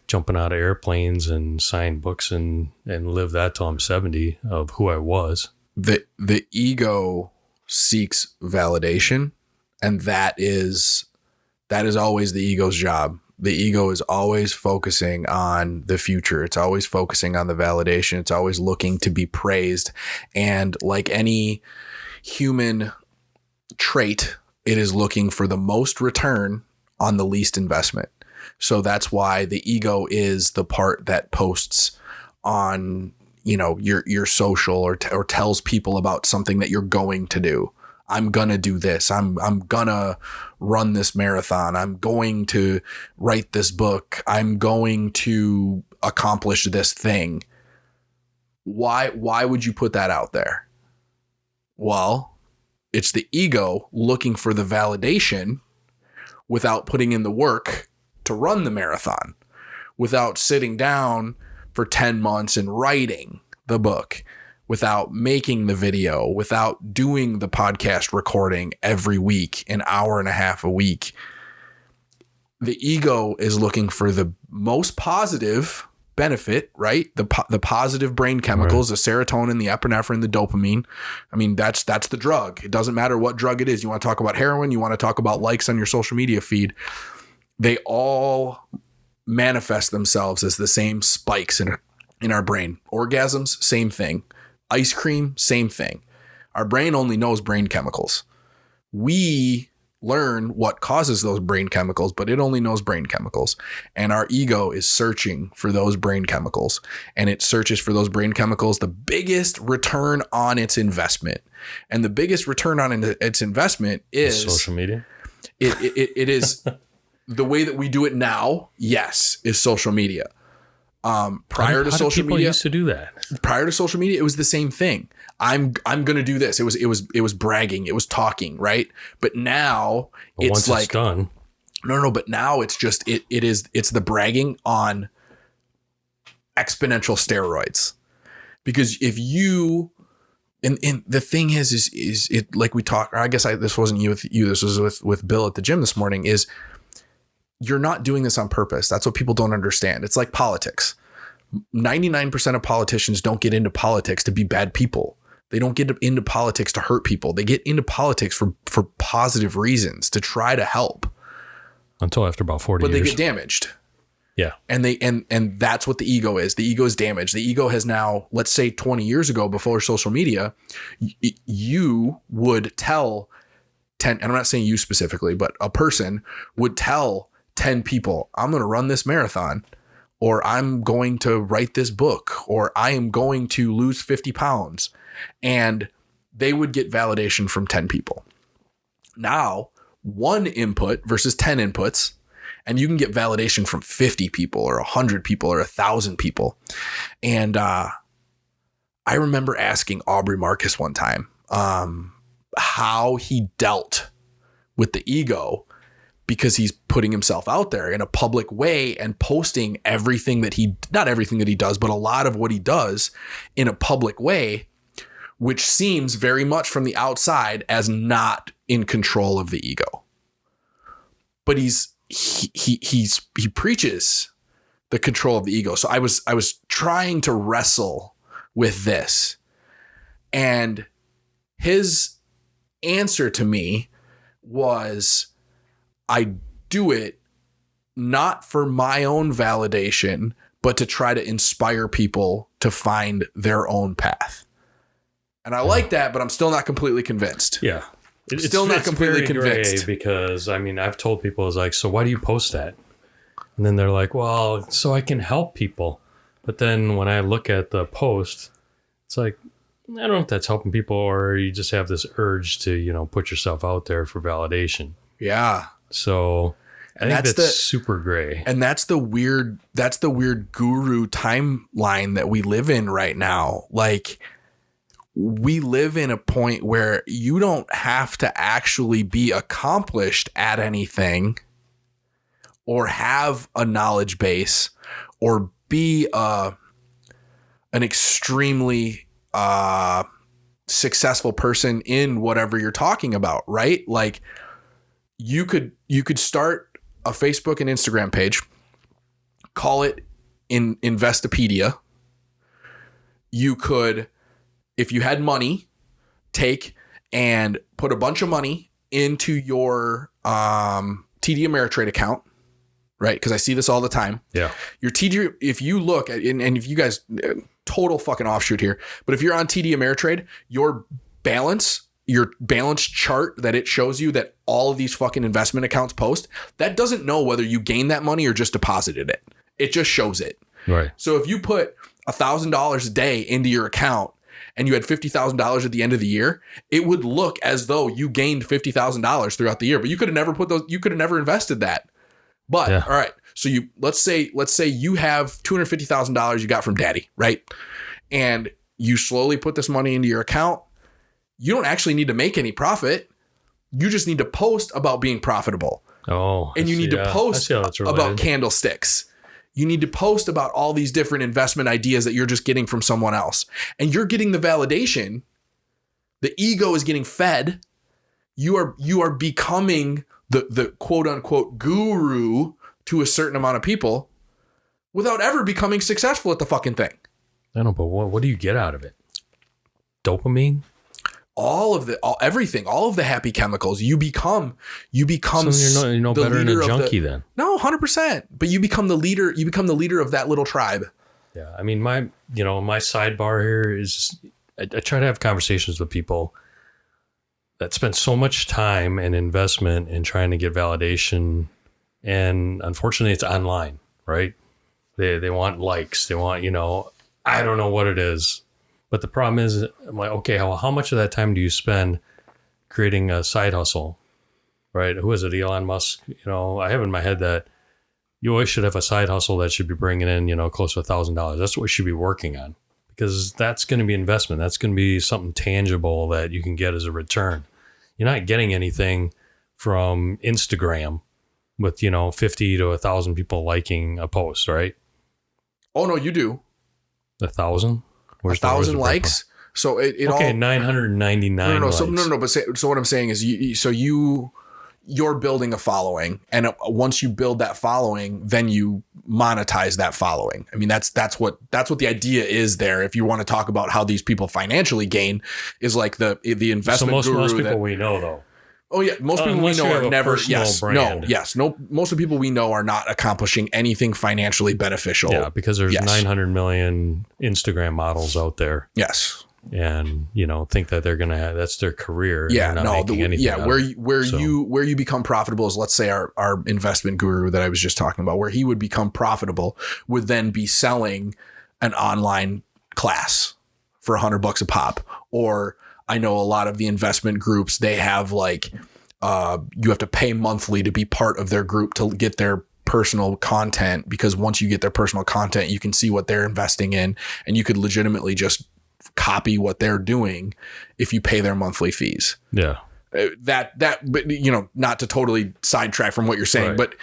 jumping out of airplanes and sign books and live that till I'm 70 of who I was. The ego seeks validation, and that is always the ego's job. The ego is always focusing on the future. It's always focusing on the validation. It's always looking to be praised. And like any human trait, it is looking for the most return on the least investment. So that's why the ego is the part that posts on, your social or tells people about something that you're going to do. I'm going to do this. I'm going to run this marathon. I'm going to write this book. I'm going to accomplish this thing. Why would you put that out there? Well, it's the ego looking for the validation without putting in the work to run the marathon, without sitting down for 10 months and writing the book, without making the video, without doing the podcast recording every week, an hour and a half a week. The ego is looking for the most positive benefit, right? The positive brain chemicals, right. The serotonin, the epinephrine, the dopamine. I mean, that's the drug. It doesn't matter what drug it is. You want to talk about heroin, you want to talk about likes on your social media feed. They all manifest themselves as the same spikes in our brain. Orgasms, same thing. Ice cream, same thing. Our brain only knows brain chemicals. We learn what causes those brain chemicals, but it only knows brain chemicals. And our ego is searching for those brain chemicals. And it searches for those brain chemicals, the biggest return on its investment. And the biggest return on its investment is social media. It is the way that we do it now. Yes, is social media. Prior to social media, used to do that. Prior to social media, it was the same thing. I'm going to do this. It was bragging. It was talking, right? But now it's like, it's done. No. But now it's just, it's the bragging on exponential steroids. Because if you, and the thing is it like we talked, or I guess this wasn't you with you. This was with Bill at the gym this morning, is you're not doing this on purpose. That's what people don't understand. It's like politics. 99% of politicians don't get into politics to be bad people. They don't get into politics to hurt people. They get into politics for positive reasons, to try to help. Until after about 40 years. But they get damaged. Yeah. And that's what the ego is. The ego is damaged. The ego has now, let's say 20 years ago, before social media, you would tell 10, and I'm not saying you specifically, but a person would tell 10 people, I'm going to run this marathon, or I'm going to write this book, or I am going to lose 50 pounds. And they would get validation from 10 people. Now, one input versus 10 inputs, and you can get validation from 50 people or 100 people or 1,000 people. And I remember asking Aubrey Marcus one time how he dealt with the ego, because he's putting himself out there in a public way and posting everything that not everything that he does, but a lot of what he does in a public way, which seems very much from the outside as not in control of the ego. But he preaches the control of the ego. So I was trying to wrestle with this, and his answer to me was, I do it not for my own validation, but to try to inspire people to find their own path. And I like that, but I'm still not completely convinced. Yeah. It's still not completely convinced. Because, I mean, I've told people, it's like, so why do you post that? And then they're like, well, so I can help people. But then when I look at the post, it's like, I don't know if that's helping people, or you just have this urge to, put yourself out there for validation. Yeah. So I think that's super gray. And that's the weird guru timeline that we live in right now. Like, we live in a point where you don't have to actually be accomplished at anything, or have a knowledge base, or be an extremely successful person in whatever you're talking about, right? Like, you could start a Facebook and Instagram page, call it Investopedia. You could, if you had money, take and put a bunch of money into your TD Ameritrade account, right? Because I see this all the time. Yeah. Your TD, if you look at, and if you guys, total fucking offshoot here, but if you're on TD Ameritrade, your balance chart that it shows you that all of these fucking investment accounts post, that doesn't know whether you gained that money or just deposited it. It just shows it. Right. So if you put $1,000 a day into your account and you had $50,000 at the end of the year, it would look as though you gained $50,000 throughout the year, but you could have never invested that. But yeah. All right. So let's say you have $250,000 you got from daddy, right? And you slowly put this money into your account. You don't actually need to make any profit. You just need to post about being profitable. Oh, and you need to post about candlesticks. You need to post about all these different investment ideas that you're just getting from someone else. And you're getting the validation. The ego is getting fed. You are becoming the quote unquote guru to a certain amount of people without ever becoming successful at the fucking thing. I know, but what do you get out of it? Dopamine? Everything, all of the happy chemicals. You become. So you're no better than a junkie then. No, 100%. But you become the leader. You become the leader of that little tribe. Yeah, I mean, my sidebar here is I try to have conversations with people that spend so much time and investment in trying to get validation, and unfortunately, it's online, right? They want likes. They want, I don't know what it is. But the problem is, I'm like, okay, how much of that time do you spend creating a side hustle, right? Who is it? Elon Musk. I have in my head that you always should have a side hustle that should be bringing in, close to $1,000. That's what you should be working on, because that's going to be investment. That's going to be something tangible that you can get as a return. You're not getting anything from Instagram with, 50 to 1,000 people liking a post, right? Oh, no, you do. 1,000? 1,000 likes. So it okay, all 999. No. Likes. But so what I'm saying is, you're building a following, and once you build that following, then you monetize that following. I mean, that's what the idea is there. If you want to talk about how these people financially gain, is like the investment so guru. Most people we know though. Oh yeah, most people we know are never. Brand. Most of the people we know are not accomplishing anything financially beneficial. Yeah, because there's 900 million Instagram models out there. Yes, and think that they're gonna that's their career. Yeah, and not making anything where you become profitable is, let's say our investment guru that I was just talking about, where he would become profitable would then be selling an online class for $100 a pop. Or I know a lot of the investment groups, they have like you have to pay monthly to be part of their group to get their personal content, because once you get their personal content, you can see what they're investing in, and you could legitimately just copy what they're doing if you pay their monthly fees. Yeah. But not to totally sidetrack from what you're saying, right. But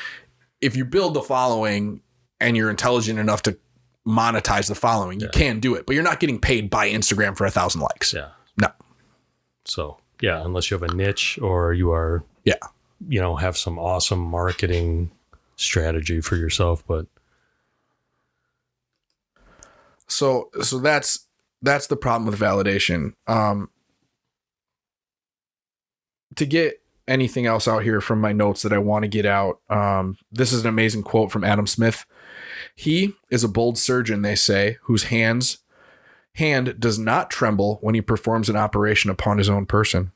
if you build the following and you're intelligent enough to monetize the following, you can do it, but you're not getting paid by Instagram for 1,000 likes. Yeah. No. So yeah, unless you have a niche or you are, have some awesome marketing strategy for yourself, but so that's the problem with validation. To get anything else out here from my notes that I want to get out, this is an amazing quote from Adam Smith. He is a bold surgeon, they say, whose hand does not tremble when he performs an operation upon his own person.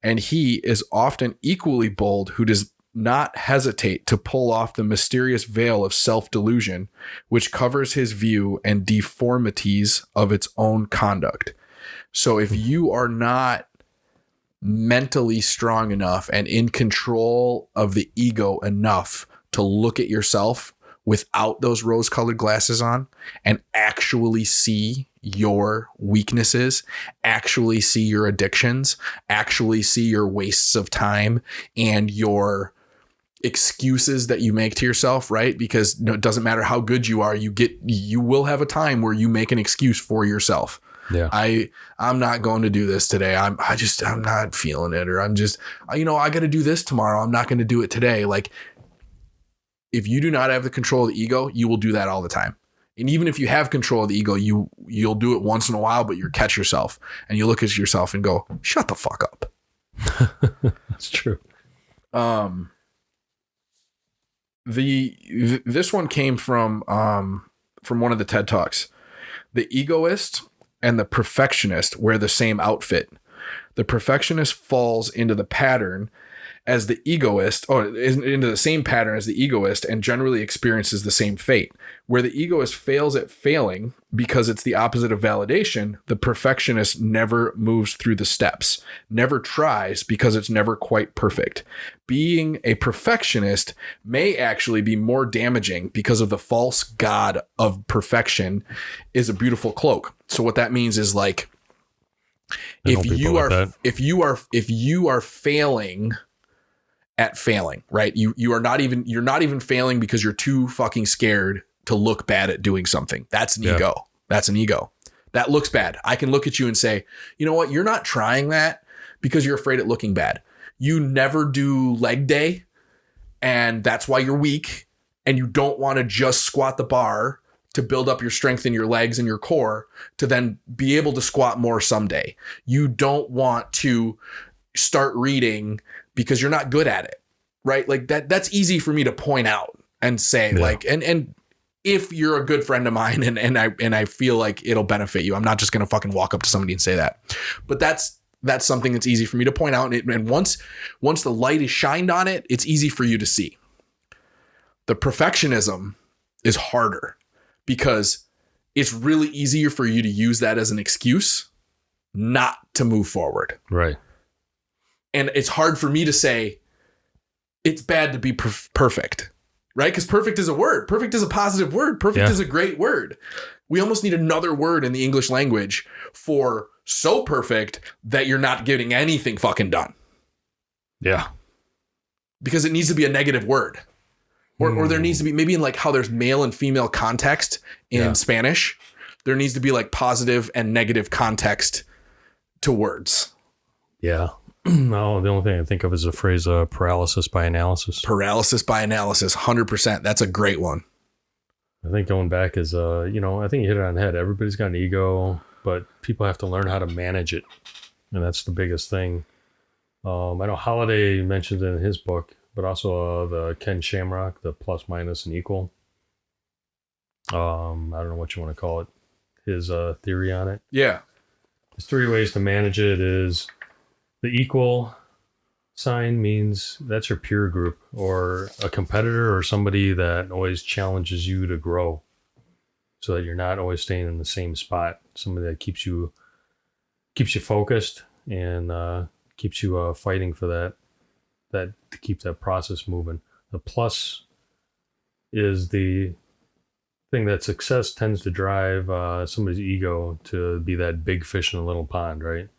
And he is often equally bold who does not hesitate to pull off the mysterious veil of self-delusion, which covers his view and deformities of its own conduct. So if you are not mentally strong enough and in control of the ego enough to look at yourself without those rose-colored glasses on and actually see your weaknesses, actually see your addictions, actually see your wastes of time and your excuses that you make to yourself, right? Because it doesn't matter how good you are, you will have a time where you make an excuse for yourself. Yeah. I'm not going to do this today. I'm not feeling it, or I'm just, I got to do this tomorrow. I'm not going to do it today. Like, if you do not have the control of the ego, you will do that all the time. And even if you have control of the ego, you'll do it once in a while, but you'll catch yourself and you look at yourself and go, shut the fuck up. That's true. This one came from one of the TED Talks. The egoist and the perfectionist wear the same outfit. The perfectionist falls into the pattern as the egoist, or into the same pattern as the egoist, and generally experiences the same fate. Where the egoist fails at failing because it's the opposite of validation, the perfectionist never moves through the steps, never tries because it's never quite perfect. Being a perfectionist may actually be more damaging because of the false god of perfection is a beautiful cloak. So what that means is, like, if you are failing at failing, right? You're not even failing because you're too fucking scared to look bad at doing something. That's an ego. That's an ego. That looks bad. I can look at you and say, you know what? You're not trying that because you're afraid of looking bad. You never do leg day, and that's why you're weak, and you don't want to just squat the bar to build up your strength in your legs and your core to then be able to squat more someday. You don't want to start reading because you're not good at it, right? Like that's easy for me to point out and say like, and if you're a good friend of mine and I feel like it'll benefit you, I'm not just going to fucking walk up to somebody and say that, but that's something that's easy for me to point out. And once the light is shined on it, it's easy for you to see. The perfectionism is harder because it's really easier for you to use that as an excuse not to move forward. Right. And it's hard for me to say it's bad to be perfect, right? Because perfect is a word. Perfect is a positive word. Perfect is a great word. We almost need another word in the English language for so perfect that you're not getting anything fucking done. Yeah. Because it needs to be a negative word. Or there needs to be, maybe in like how there's male and female context in Spanish, there needs to be like positive and negative context to words. Yeah. No, the only thing I think of is the phrase paralysis by analysis. Paralysis by analysis, 100%. That's a great one. I think going back is, I think you hit it on the head. Everybody's got an ego, but people have to learn how to manage it. And that's the biggest thing. I know Holiday mentions it in his book, but also the Ken Shamrock, the plus, minus, and equal. I don't know what you want to call it. His theory on it. Yeah. There's 3 ways to manage it. Is the equal sign means that's your peer group or a competitor or somebody that always challenges you to grow so that you're not always staying in the same spot. Somebody that keeps you focused and keeps you fighting for that to keep that process moving. The plus is the thing that success tends to drive somebody's ego to be that big fish in a little pond, right?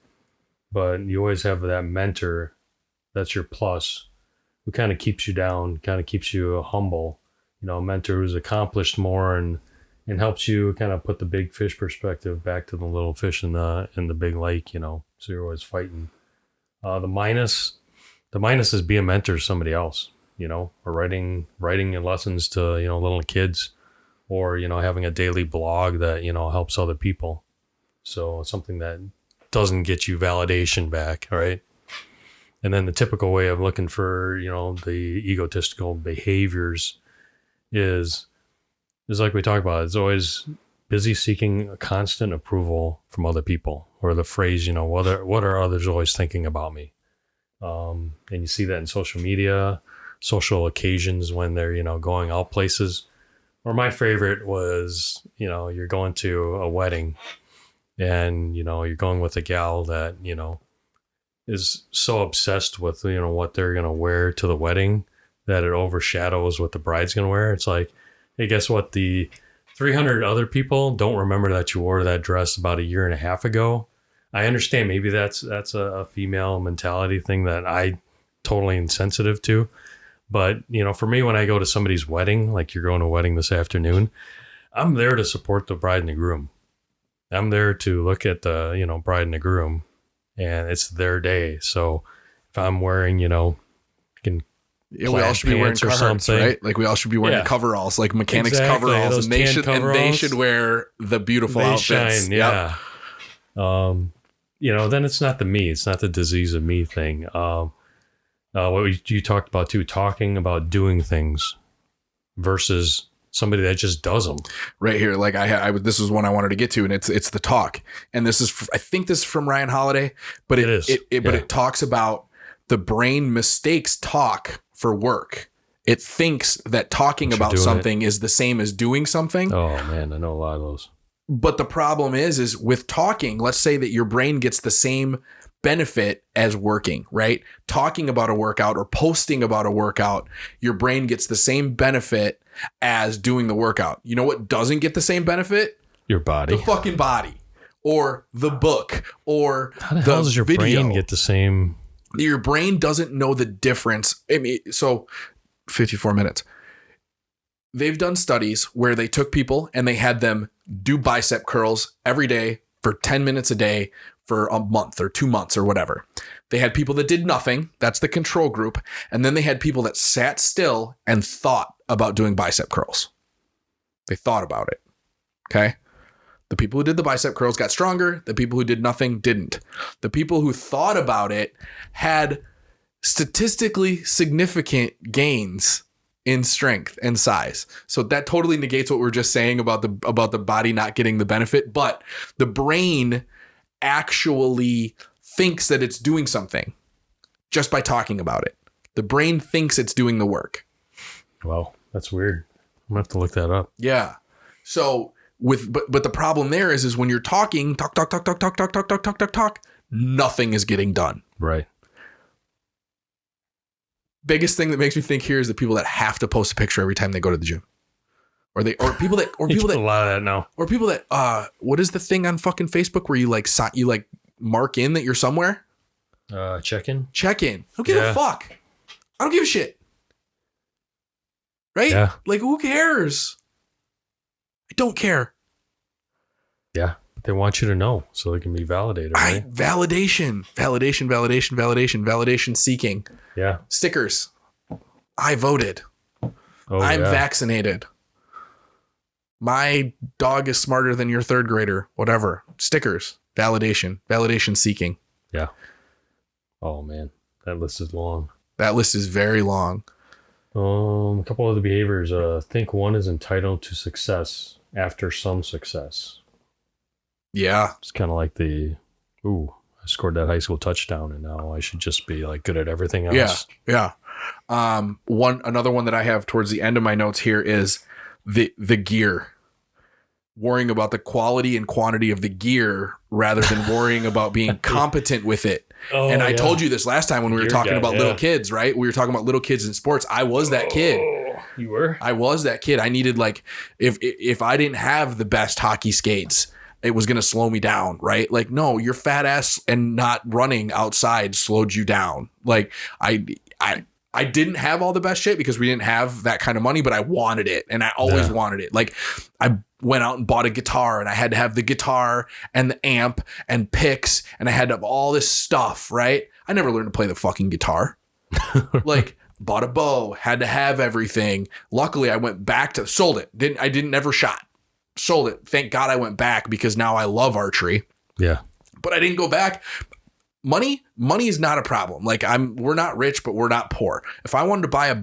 But you always have that mentor, that's your plus, who kind of keeps you down, kind of keeps you humble. A mentor who's accomplished more and helps you kind of put the big fish perspective back to the little fish in the big lake, so you're always fighting. The minus is be a mentor to somebody else, or writing your lessons to, little kids, or, having a daily blog that, helps other people. So something that doesn't get you validation back, right? And then the typical way of looking for, the egotistical behaviors is like we talked about, it's always busy seeking a constant approval from other people, or the phrase, what are others always thinking about me? And you see that in social media, social occasions when they're, going out places. Or my favorite was, you're going to a wedding and, you're going with a gal that, is so obsessed with, what they're going to wear to the wedding that it overshadows what the bride's going to wear. It's like, hey, guess what? The 300 other people don't remember that you wore that dress about 1.5 years ago. I understand maybe that's a female mentality thing that I totally insensitive to. But, for me, when I go to somebody's wedding, like you're going to a wedding this afternoon, I'm there to support the bride and the groom. I'm there to look at the, bride and the groom, and it's their day. So if I'm wearing, we all should be wearing Carhartts, right? Like we all should be wearing coveralls, like mechanics coveralls, and they should wear the beautiful outfits. Shine, yeah. Then it's not the me, it's not the disease of me thing. What you talked about too, talking about doing things versus somebody that just does them. Right here, like this is one I wanted to get to, and it's the talk. And this is, I think this is from Ryan Holiday, but it talks about the brain mistakes talk for work. It thinks that talking about something is the same as doing something. Oh man, I know a lot of those. But the problem is with talking, let's say that your brain gets the same benefit as working, right? Talking about a workout or posting about a workout, your brain gets the same benefit as doing the workout. You know what doesn't get the same benefit? Your body. The fucking body. Or the book. Or how the hell does your brain get the same? Your brain doesn't know the difference. I mean, so 54 minutes. they've done studies where they took people and they had them do bicep curls every day for 10 minutes a day for a month or 2 months or whatever. They had people that did nothing. That's the control group. And then they had people that sat still and thought about doing bicep curls. They thought about it. Okay. The people who did the bicep curls got stronger. The people who did nothing didn't. The people who thought about it had statistically significant gains in strength and size. So that totally negates what we were just saying about the body not getting the benefit, but the brain actually thinks that it's doing something just by talking about it. The brain thinks it's doing the work. Wow, that's weird. I'm gonna have to look that up. Yeah. So but the problem there is when you're talking, talk, nothing is getting done. Right. Biggest thing that makes me think here is the people that have to post a picture every time they go to the gym. Or people that A lot of that now. Or people that what is the thing on fucking Facebook where you like mark in that you're somewhere? Check-in. Who gives a fuck? I don't give a shit. Right? Yeah. Like, who cares? I don't care. Yeah. They want you to know so they can be validated. Right? Validation seeking. Yeah. Stickers. I voted. Oh, I'm vaccinated. My dog is smarter than your third grader. Whatever. Stickers. Validation seeking. Yeah. Oh man, that list is long. That list is very long. A couple of the behaviors. Think one is entitled to success after some success. Yeah. It's kind of like I scored that high school touchdown and now I should just be like good at everything else. Yeah. Another one that I have towards the end of my notes here is the gear. Worrying about the quality and quantity of the gear rather than worrying about being competent with it. Oh, and I told you this last time when we were talking about little kids, right? We were talking about little kids in sports. I was that kid. You were? I was that kid. I needed if I didn't have the best hockey skates, it was going to slow me down, right? Like, no, your fat ass and not running outside slowed you down. Like I didn't have all the best shit because we didn't have that kind of money, but I wanted it. And I always wanted it. Like I went out and bought a guitar and I had to have the guitar and the amp and picks and I had to have all this stuff, right? I never learned to play the fucking guitar. Like bought a bow, had to have everything. Luckily I went back to sold it. Never shot. Sold it. Thank God I went back because now I love archery. Yeah. But I didn't go back. Money is not a problem. Like we're not rich, but we're not poor. If I wanted to buy a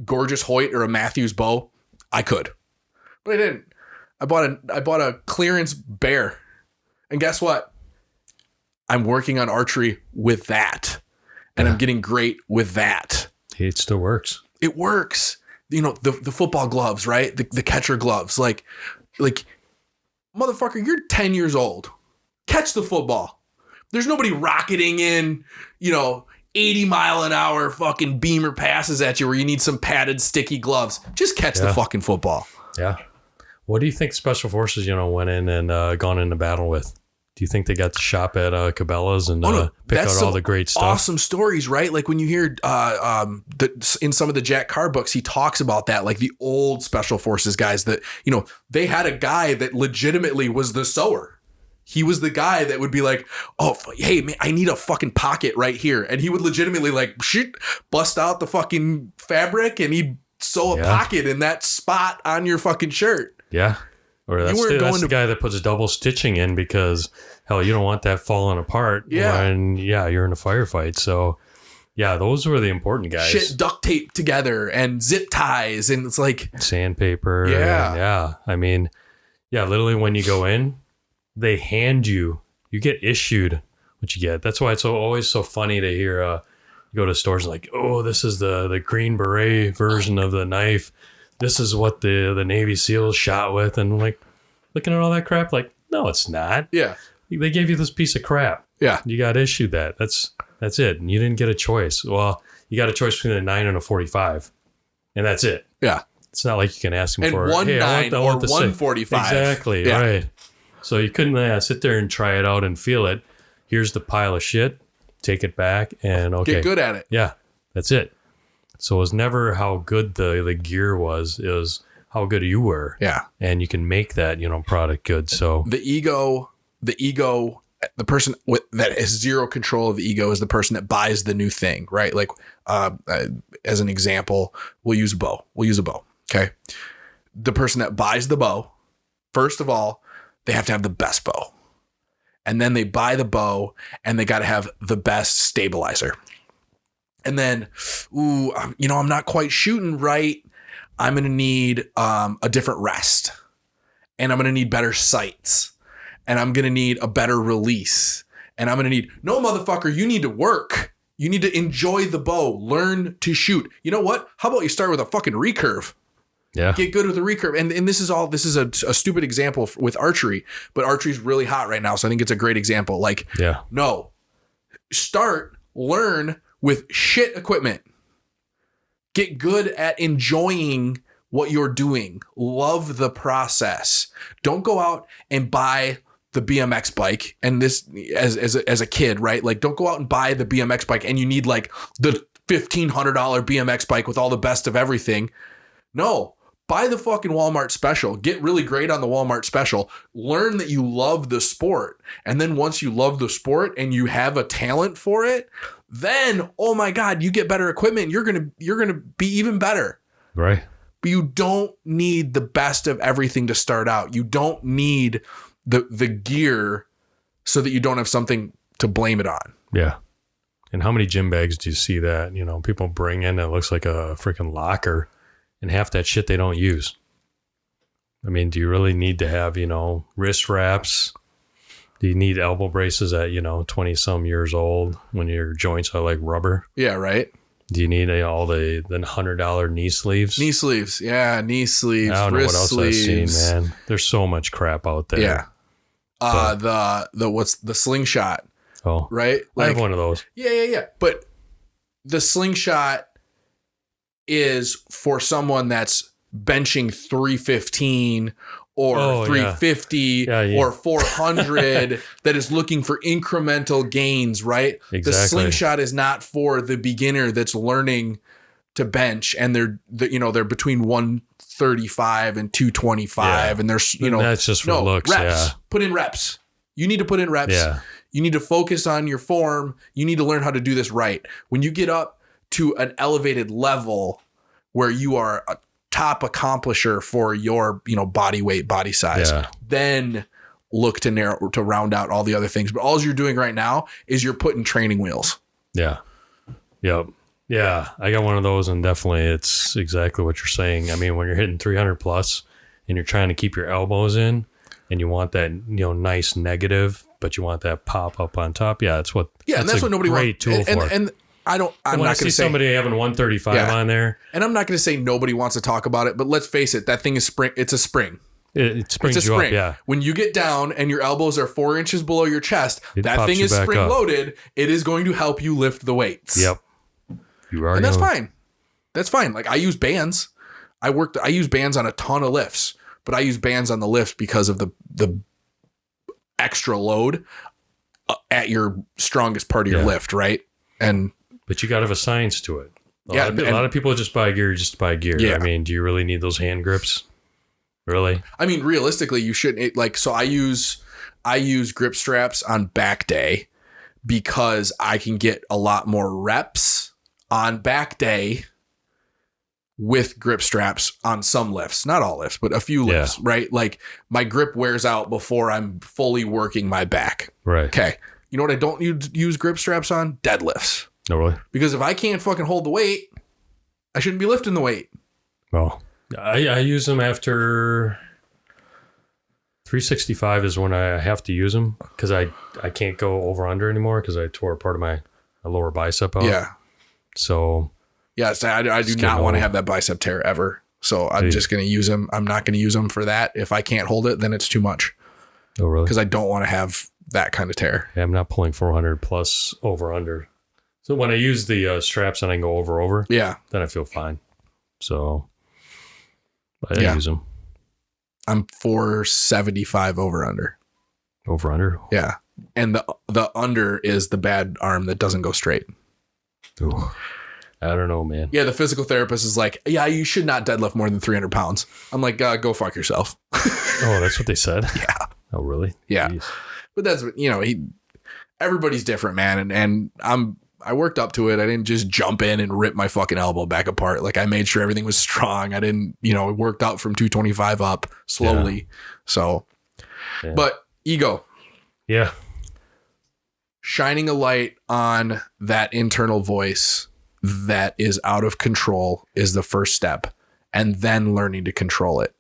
gorgeous Hoyt or a Matthews bow, I could, but I didn't. I bought a clearance bear, and guess what? I'm working on archery with that, and I'm getting great with that. It still works. It works. You know, the football gloves, right? The catcher gloves, like motherfucker, you're 10 years old. Catch the football. There's nobody rocketing in, 80 mile an hour fucking beamer passes at you where you need some padded sticky gloves. Just catch the fucking football. Yeah. What do you think Special Forces, went in and gone into battle with? Do you think they got to shop at Cabela's and pick out all the great stuff? Awesome stories, right? Like when you hear in some of the Jack Carr books, he talks about that, like the old Special Forces guys that, they had a guy that legitimately was the sewer. He was the guy that would be like, oh, hey, man, I need a fucking pocket right here. And he would legitimately bust out the fucking fabric and he'd sew a pocket in that spot on your fucking shirt. Yeah. Or that's the guy that puts double stitching in because, hell, you don't want that falling apart. Yeah. And you're in a firefight. So, yeah, those were the important guys. Shit duct tape together and zip ties. And it's like sandpaper. Yeah. I mean, literally when you go in, they hand you get issued what you get. That's why it's always so funny to hear you go to stores like, oh, this is the Green Beret version of the knife. This is what the Navy SEALs shot with. And I'm like, looking at all that crap, like, no, it's not. Yeah. They gave you this piece of crap. Yeah. You got issued that. That's it. And you didn't get a choice. Well, you got a choice between a 9 and a 45. And that's it. Yeah. It's not like you can ask them and for one hey, 9 I want or 145. Exactly. Yeah. Right. So you couldn't sit there and try it out and feel it. Here's the pile of shit. Take it back and okay. Get good at it. Yeah, that's it. So it was never how good the gear was. It was how good you were. Yeah. And you can make that, product good. So The ego, the person that has zero control of the ego is the person that buys the new thing, right? Like, as an example, we'll use a bow. Okay. The person that buys the bow, first of all, they have to have the best bow. And then they buy the bow and they got to have the best stabilizer. And then, I'm not quite shooting right. I'm going to need a different rest. And I'm going to need better sights. And I'm going to need a better release. And I'm going to need, no, motherfucker, you need to work. You need to enjoy the bow. Learn to shoot. You know what? How about you start with a fucking recurve? yeah. Get good with the recurve. And this is a stupid example with archery, but archery is really hot right now. So I think it's a great example. Like, no, learn with shit equipment. Get good at enjoying what you're doing. Love the process. Don't go out and buy the BMX bike. And this as a kid, right? Like, don't go out and buy the BMX bike and you need like the $1,500 BMX bike with all the best of everything. No, buy the fucking Walmart special. Get really great on the Walmart special. Learn that you love the sport. And then once you love the sport and you have a talent for it, then, oh my God, you get better equipment. You're going to be even better. Right. But you don't need the best of everything to start out. You don't need the gear so that you don't have something to blame it on. Yeah. And how many gym bags do you see that, people bring in that looks like a freaking locker, and half that shit they don't use? I mean, do you really need to have, wrist wraps? Do you need elbow braces at, 20 some years old when your joints are like rubber? Yeah, right. Do you need all the $100 knee sleeves? Knee sleeves. Yeah, knee sleeves. I don't know what else sleeves. I've seen, man. There's so much crap out there. Yeah. What's the slingshot? Oh, right. I have one of those. Yeah. But the slingshot is for someone that's benching 315 or 350 or 400 that is looking for incremental gains, right? Exactly. The slingshot is not for the beginner that's learning to bench and they're between 135 and 225 and there's that's just for looks. Reps. Yeah. Put in reps. You need to put in reps. Yeah. You need to focus on your form. You need to learn how to do this right. When you get up to an elevated level where you are a top accomplisher for your, body weight, body size, then look to round out all the other things. But all you're doing right now is you're putting training wheels. Yeah. Yep. Yeah. I got one of those, and definitely it's exactly what you're saying. I mean, when you're hitting 300 plus and you're trying to keep your elbows in and you want that, nice negative, but you want that pop up on top. Yeah. That's what nobody wants. Tool for. And I'm not going to say somebody having 135 on there, and I'm not going to say nobody wants to talk about it, but let's face it, that thing is spring. It's a spring. It springs it's a you spring. up. Yeah. When you get down and your elbows are 4 inches below your chest, that thing is spring loaded. It is going to help you lift the weights. Yep. You are. And that's fine. That's fine. Like, I use bands. I use bands on a ton of lifts, but I use bands on the lift because of the extra load at your strongest part of your lift. Right. But you got to have a science to it. A lot of people just buy gear just to buy gear. Yeah. I mean, do you really need those hand grips? Really? I mean, realistically, you shouldn't. So I use grip straps on back day because I can get a lot more reps on back day with grip straps on some lifts. Not all lifts, but a few lifts, right? Like, my grip wears out before I'm fully working my back. Right. Okay. You know what I don't use grip straps on? Deadlifts. No, really? Because if I can't fucking hold the weight, I shouldn't be lifting the weight. Well, I use them after 365 is when I have to use them because I can't go over under anymore because I tore part of my lower bicep out. Yeah. So. Yes, I do not want to have that bicep tear ever. So I'm just going to use them. I'm not going to use them for that. If I can't hold it, then it's too much. Oh, really? Because I don't want to have that kind of tear. Yeah, I'm not pulling 400 plus over under. So when I use the straps and I can go over, then I feel fine. So I use them. I'm 475 over under. Over under? Yeah. And the under is the bad arm that doesn't go straight. Ooh. I don't know, man. Yeah, the physical therapist is like, yeah, you should not deadlift more than 300 pounds. I'm like, go fuck yourself. Oh, that's what they said? Yeah. Oh, really? Yeah. Jeez. But that's, everybody's different, man. And I worked up to it. I didn't just jump in and rip my fucking elbow back apart. Like I made sure everything was strong. I didn't, it worked out from 225 up slowly. Yeah. So, but ego. Yeah. Shining a light on that internal voice that is out of control is the first step, and then learning to control it.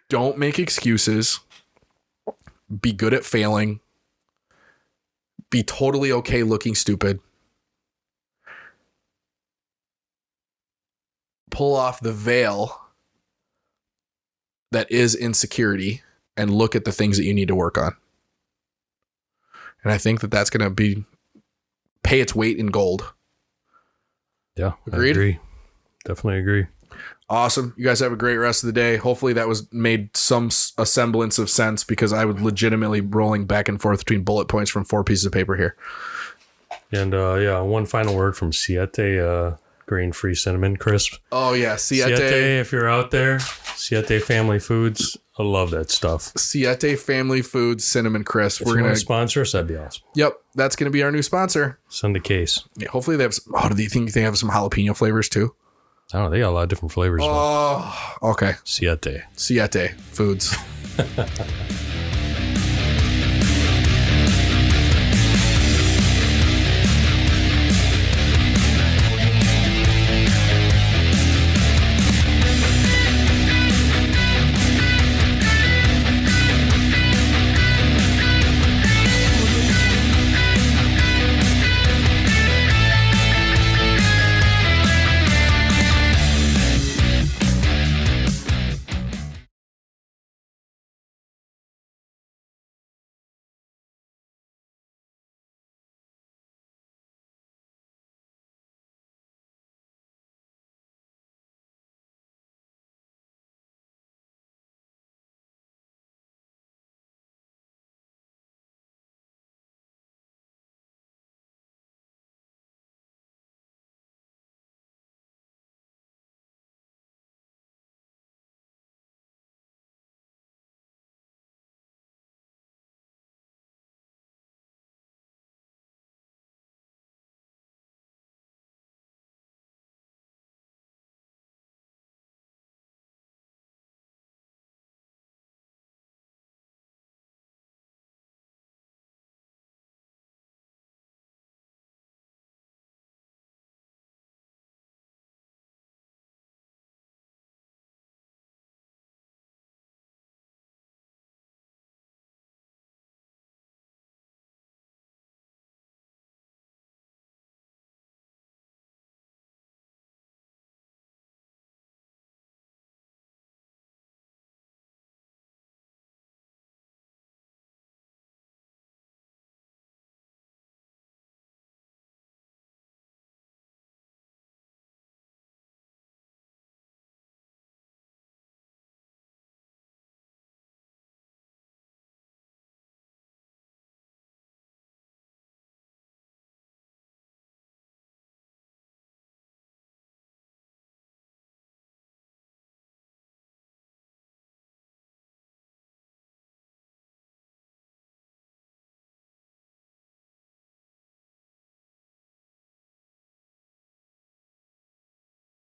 Don't make excuses. Be good at failing. Be totally okay looking stupid. Pull off the veil that is insecurity and look at the things that you need to work on. And I think that that's going to pay its weight in gold. Yeah. Agreed? I agree. Definitely agree. Awesome. You guys have a great rest of the day. Hopefully that made a semblance of sense, because I was legitimately rolling back and forth between bullet points from 4 pieces of paper here. And one final word from Siete, grain-free cinnamon crisp. Oh yeah, Siete. If you're out there, Siete Family Foods. I love that stuff. Siete Family Foods cinnamon crisp. We're going to sponsor us. That'd be awesome. Yep, that's going to be our new sponsor. Send a case. Yeah, hopefully they have. Do you think they have some jalapeno flavors too? I don't know. They got a lot of different flavors. Oh, okay. Siete Foods.